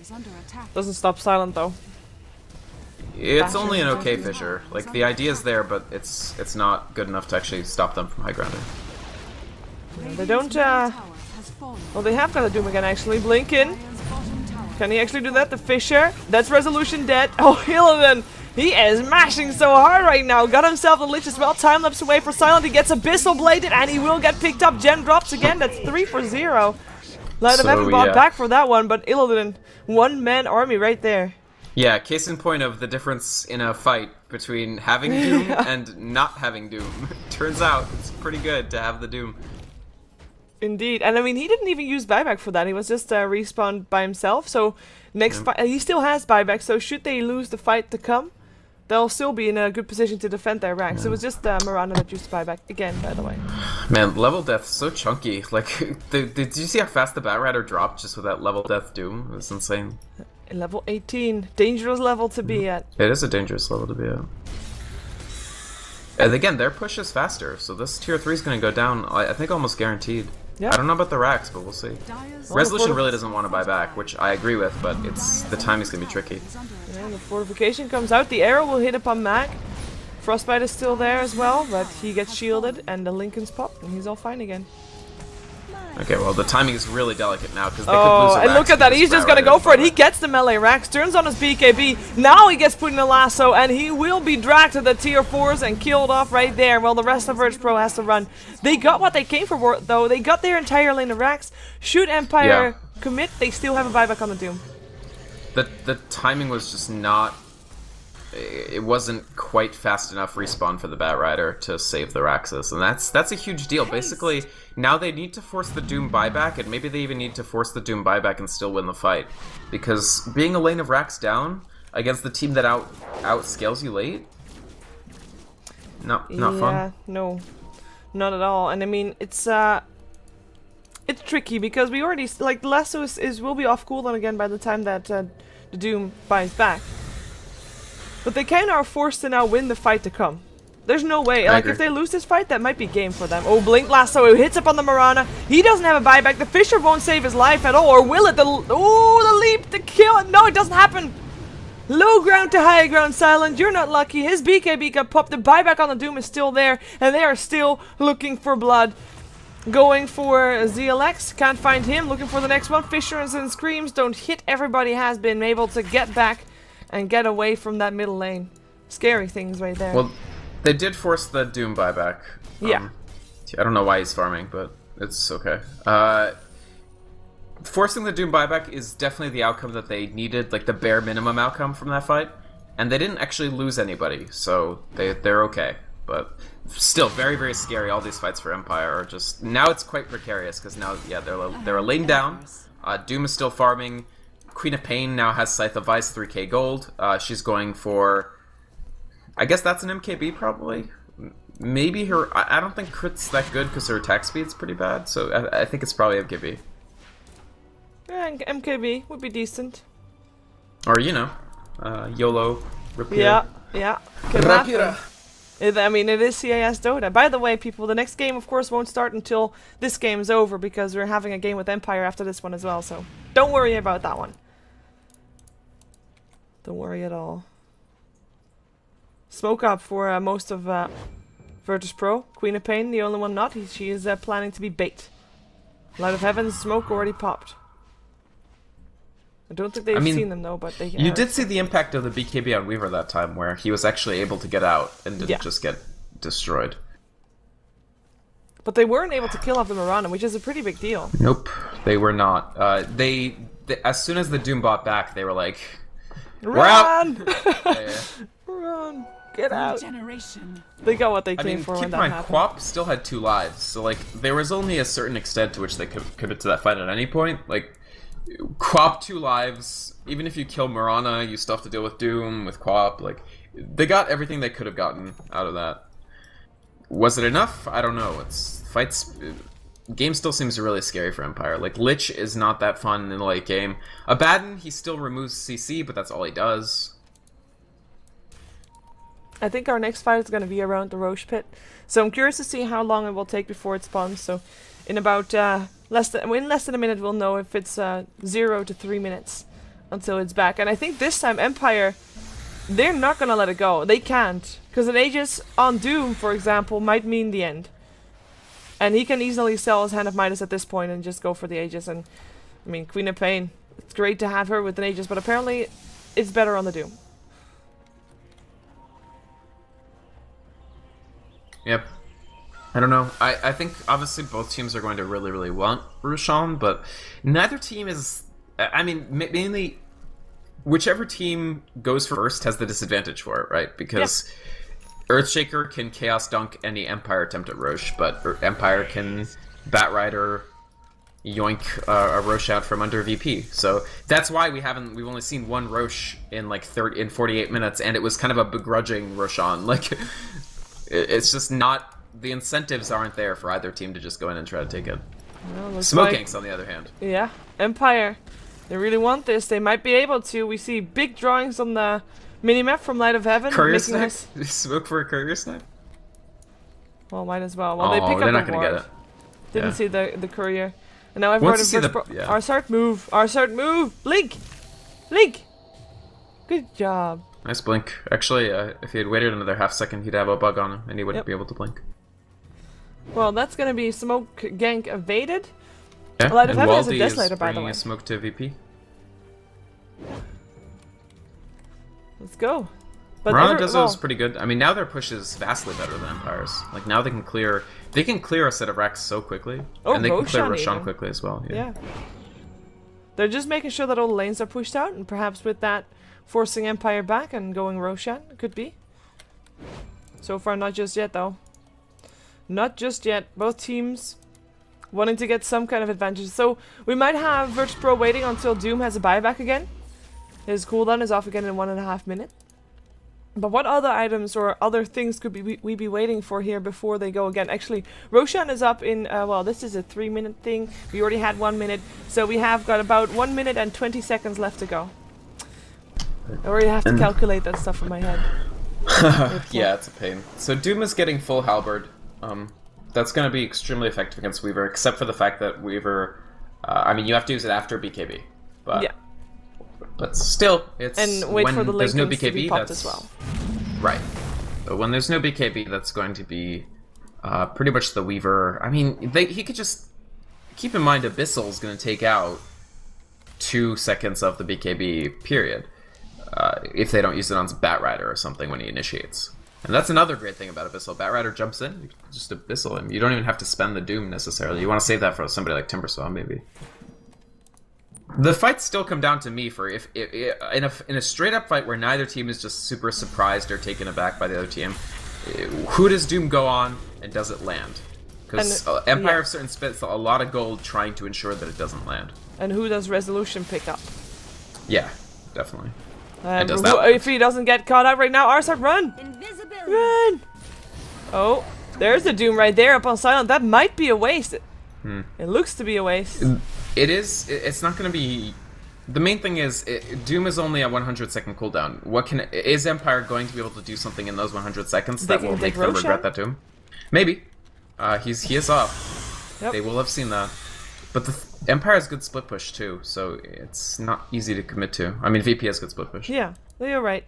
Doesn't stop Silent, though. It's only an okay Fisher. Like, the idea is there, but it's not good enough to actually stop them from high grounding. They don't, well, they have got a Doom again, actually. Blinkin. Can he actually do that? The Fisher. That's Resolution dead. Oh, Illidan. He is mashing so hard right now. Got himself a Lich as well. Time lapse away for Silent. He gets Abyssal bladed, and he will get picked up. Gen drops again. That's 3 for 0. Light of Heaven bought back for that one, but Illidan, one-man army right there. Yeah, case in point of the difference in a fight between having Doom and not having Doom. Turns out it's pretty good to have the Doom. Indeed, and I mean, he didn't even use buyback for that. He was just respawned by himself. So next fight, he still has buyback. So should they lose the fight to come, they'll still be in a good position to defend their ranks. It was just Miranda that used buyback again, by the way. Man, level death so chunky. Like, did you see how fast the Bat Rider dropped just with that level death Doom? It was insane. Level 18, dangerous level to be at. It is a dangerous level to be at. And again, their push is faster, so this tier 3 is going to go down, I think, almost guaranteed. Yeah. I don't know about the racks, but we'll see. Resolution really doesn't want to buy back, which I agree with, but the timing's going to be tricky. Yeah, the fortification comes out. The arrow will hit upon Mag. Frostbite is still there as well, but he gets shielded, and the Lincoln's pop, and he's all fine again. Okay, well, the timing is really delicate now, because they could lose a and look at that, he's just gonna go for it. He gets the melee racks, turns on his BKB. Now he gets put in a lasso, and he will be dragged to the tier 4s and killed off right there, while the rest of VirtusPro has to run. They got what they came for, though. They got their entire lane of racks. Should Empire commit, they still have a buyback on the Doom. The timing was just not... It wasn't quite fast enough respawn for the Bat Rider to save the Raxus, and that's a huge deal. Basically, now they need to force the Doom buyback, and maybe they even need to force the Doom buyback and still win the fight. Because being a lane of Rax down against the team that outscales you late, not fun. Yeah, no, not at all. And I mean, it's it's tricky because we already like the lasso will be off cooldown again by the time that the Doom buys back. But they kind of are forced to now win the fight to come. There's no way. I Like agree. if they lose this fight, that might be game for them. Oh, blink lasso! It hits up on the Marana. He doesn't have a buyback. The Fisher won't save his life at all, or will it? The leap, the kill. No, it doesn't happen. Low ground to high ground, Silent. You're not lucky. His BKB got popped. The buyback on the Doom is still there, and they are still looking for blood. Going for ZLX. Can't find him. Looking for the next one. Fisher and Screams don't hit. Everybody has been able to get back and get away from that middle lane. Scary things right there. Well, they did force the Doom buyback. Yeah. I don't know why he's farming, but it's okay. Forcing the Doom buyback is definitely the outcome that they needed, like the bare minimum outcome from that fight. And they didn't actually lose anybody, so they're okay. But still, very, very scary. All these fights for Empire are just... Now it's quite precarious, because now, yeah, they're a lane down. Doom is still farming. Queen of Pain now has Scythe of Vice, 3k gold. She's going for... I guess that's an MKB, probably. Maybe her... I don't think crit's that good, because her attack speed's pretty bad, so I think it's probably MKB. Yeah, MKB would be decent. Or, you know, YOLO, Yeah, yeah. Can happen. I mean, it is CIS Dota. By the way, people, the next game, of course, won't start until this game is over, because we're having a game with Empire after this one as well, so don't worry about that one. Don't worry at all. Smoke up for most of VirtusPro. Queen of Pain, the only one not. She is planning to be bait. Light of Heaven's smoke already popped. I don't think they've seen them though, but they can. You did see the impact of the BKB on Weaver that time, where he was actually able to get out and didn't just get destroyed. But they weren't able to kill off the Marana, which is a pretty big deal. Nope, they were not. They as soon as the Doom bought back, they were like, "We're out!" Run! Get out! Generation. They got what they I came mean, for keep when in that mind, happened. Quap still had 2 lives, so like there was only a certain extent to which they could commit to that fight at any point. Like Quap 2 lives, even if you kill Marana, you still have to deal with Doom, with Quap. Like they got everything they could have gotten out of that. Was it enough? I don't know. It's fights. Game still seems really scary for Empire. Like Lich is not that fun in the late game. Abaddon, he still removes CC, but that's all he does. I think our next fight is going to be around the Roche pit, so I'm curious to see how long it will take before it spawns. So, in about less than a minute, we'll know if it's 0 to 3 minutes until it's back. And I think this time Empire, they're not going to let it go. They can't, because an Aegis on Doom, for example, might mean the end. And he can easily sell his Hand of Midas at this point and just go for the Aegis. And I mean, Queen of Pain, it's great to have her with an Aegis, but apparently it's better on the Doom. Yep. I don't know. I think obviously both teams are going to really, really want Roshan, but neither team is... I mean, mainly whichever team goes first has the disadvantage for it, right? Because Earthshaker can Chaos Dunk any Empire attempt at Roche, but Empire can Batrider yoink a Roche out from under VP. So that's why we've only seen one Roche in like 48 minutes, and it was kind of a begrudging Roshan. Like... It's just not... The incentives aren't there for either team to just go in and try to take it. Well, Smoke Inks, on the other hand. Yeah, Empire. They really want this. They might be able to. We see big drawings on the minimap from Light of Heaven. Courier Snipe? Smoke for a Courier Snipe? Well, might as well. Well, they pick up they're not the going to ward. get it. Didn't see the Courier. And now I've Once heard you of see the... Arsart move. Arsart move. Blink. Blink. Good job. Nice blink. Actually, if he had waited another half second, he'd have a bug on him, and he wouldn't be able to blink. Well, that's gonna be smoke gank evaded. Yeah, Light of and Heaven is a Waldy is Desolator, by the bringing way. a smoke to VP. Let's go. But Marana Dezo is pretty good. I mean, now their push is vastly better than Empire's. Like, now they can clear a set of racks so quickly. Oh, and they can clear Roshan Roshan even. quickly as well. Yeah. They're just making sure that all the lanes are pushed out, and perhaps with that, forcing Empire back and going Roshan. Could be. So far, not just yet, though. Not just yet. Both teams wanting to get some kind of advantage. So, we might have VirtusPro waiting until Doom has a buyback again. His cooldown is off again in 1.5 minutes. But what other items or other things could we be waiting for here before they go again? Actually, Roshan is up in, well, this is a 3-minute thing. We already had 1 minute. So we have got about 1 minute and 20 seconds left to go. I already have to calculate that stuff in my head. Yeah, it's a pain. So Doom is getting full halberd. That's going to be extremely effective against Weaver, except for the fact that Weaver... I mean, you have to use it after BKB. But, yeah. But still, it's... And wait when for the there's no Lincolns to be BKB, popped that's... as well. Right. But when there's no BKB, that's going to be pretty much the Weaver... I mean, he could just... Keep in mind, Abyssal's going to take out 2 seconds of the BKB period. If they don't use it on Batrider or something when he initiates. And that's another great thing about Abyssal. Batrider jumps in, you can just Abyssal him. You don't even have to spend the Doom necessarily. You want to save that for somebody like Timbersaw, maybe. The fights still come down to me for if in a straight up fight where neither team is just super surprised or taken aback by the other team, who does Doom go on and does it land? Because Empire of Certain spends a lot of gold trying to ensure that it doesn't land. And who does Resolution pick up? Yeah, definitely. If he doesn't get caught out right now, Arsart, run! Invisibility. Run! Oh, there's the Doom right there up on silent. That might be a waste. It looks to be a waste. It is. It's not going to be... The main thing is, Doom is only a 100-second cooldown. Is Empire going to be able to do something in those 100 seconds that will make them regret that Doom? Maybe. He is off. Yep. They will have seen that. But the Empire has good split push too, so it's not easy to commit to. I mean, VP has good split push. Yeah, you're right.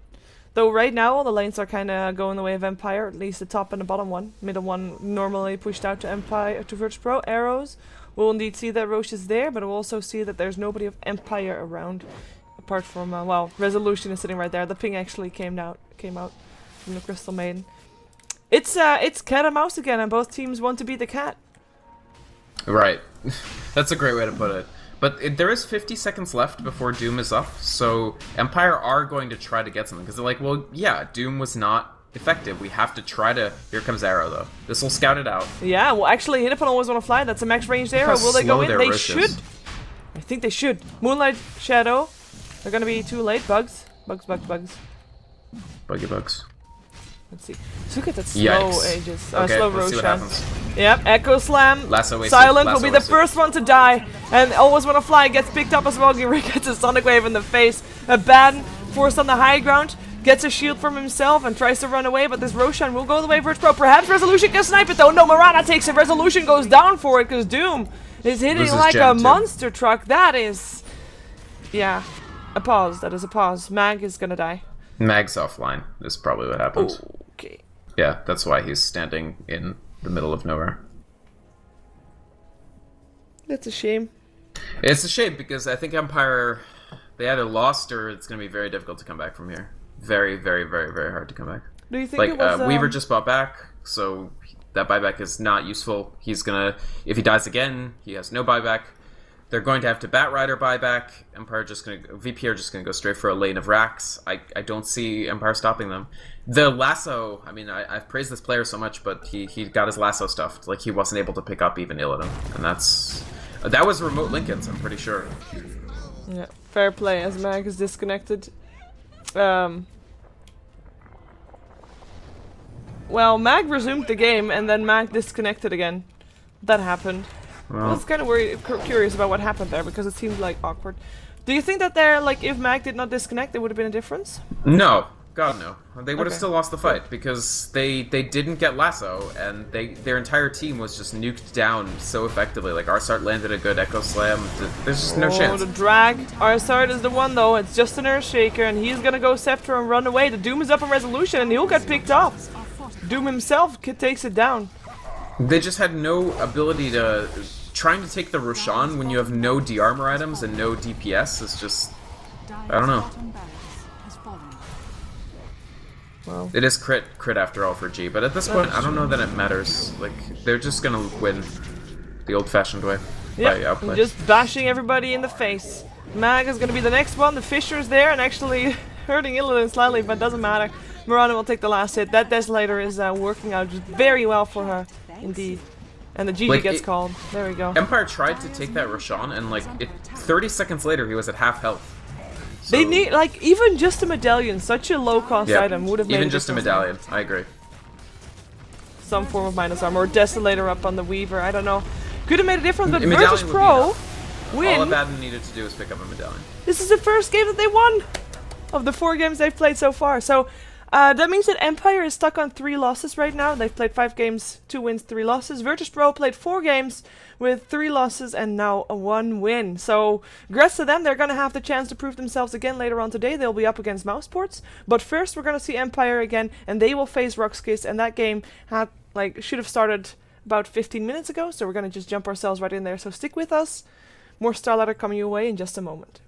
Though right now all the lanes are kind of going the way of Empire, at least the top and the bottom one. Middle one normally pushed out to Empire, to VirtusPro. Arrows. We'll indeed see that Roche is there, but we'll also see that there's nobody of Empire around. Apart from, well, Resolution is sitting right there. The ping actually came out from the Crystal Maiden. It's cat and mouse again, and both teams want to be the cat. Right. That's a great way to put it. But there is 50 seconds left before Doom is up, so Empire are going to try to get something. Because they're like, well, yeah, Doom was not effective. We have to try to... Here comes Arrow, though. This will scout it out. Yeah, well, actually, Hidden always want to fly. That's a max ranged arrow. Will they go in? They should. I think they should. Moonlight Shadow. They're going to be too late. Bugs. Bugs. Buggy bugs. Let's see. Look at that slow Yikes. Okay, slow let's see what Roshan. happens. Yep, Echo Slam. Lasso wasted. Silent Lasso will be the wasted. first one to die. And Always Wanna Fly gets picked up as well. Gary gets a Sonic Wave in the face. Baden forced on the high ground. Gets a shield from himself and tries to run away. But this Roshan will go the way of VirtusPro. Perhaps Resolution can snipe it though. No, Marana takes it. Resolution goes down for it because Doom is hitting like a monster truck. That is... Yeah. A pause. That is a pause. Mag is gonna die. Mag's offline is probably what happened. Okay. Yeah, that's why he's standing in the middle of nowhere. That's a shame. It's a shame because I think Empire, they either lost or it's going to be very difficult to come back from here. Very, very, very, very hard to come back. Do you think it was... Weaver just bought back, so that buyback is not useful. He's going to... If he dies again, he has no buyback. They're going to have to Batrider buyback. Empire just going to... VP are just going to go straight for a lane of racks. I don't see Empire stopping them. The lasso, I mean, I've praised this player so much, but he got his lasso stuffed. Like, he wasn't able to pick up even Illidan. And that was remote Lincolns, I'm pretty sure. Yeah, fair play as Mag is disconnected. Well, Mag resumed the game and then Mag disconnected again. That happened. I was kind of curious about what happened there because it seemed like awkward. Do you think that if Mag did not disconnect, there would have been a difference? No. God, no. They would have still lost the fight because they didn't get lasso and their entire team was just nuked down so effectively. Like, Arsart landed a good Echo Slam. There's just no chance. Oh, the drag. Arsart is the one, though. It's just an Earthshaker and he's gonna go Scepter and run away. The Doom is up on Resolution and he'll get picked off. Doom himself takes it down. They just had no ability to... Trying to take the Roshan when you have no D-armor items and no DPS is just... I don't know. Well, it is crit after all for G, but at this point, I don't know that it matters. Like, they're just gonna win the old-fashioned way. Yeah, just bashing everybody in the face. Mag is gonna be the next one. The Fisher's there and actually hurting Illidan slightly, but doesn't matter. Mirana will take the last hit. That Desolator is working out very well for her, indeed. And the GG gets called. There we go. Empire tried to take that Roshan, and 30 seconds later, he was at half health. They So- need, like, even just a medallion, such a low cost Yeah, item would have made even just a difference. medallion. I agree. Some form of minus armor or Desolator up on the Weaver, I don't know. Could have made a difference, but A medallion would be VirtusPro enough. All win. Abaddon needed to do was pick up a medallion. This is the first game that they won of the 4 games they've played so far. So that means that Empire is stuck on 3 losses right now. They've played 5 games, 2 wins, 3 losses. VirtusPro played 4 games with 3 losses and now a 1 win. So congrats to them. They're going to have the chance to prove themselves again later on today. They'll be up against Mousesports. But first we're going to see Empire again, and they will face Roxkiss. And that game should have started about 15 minutes ago. So we're going to just jump ourselves right in there. So stick with us. More StarLadder coming your way in just a moment.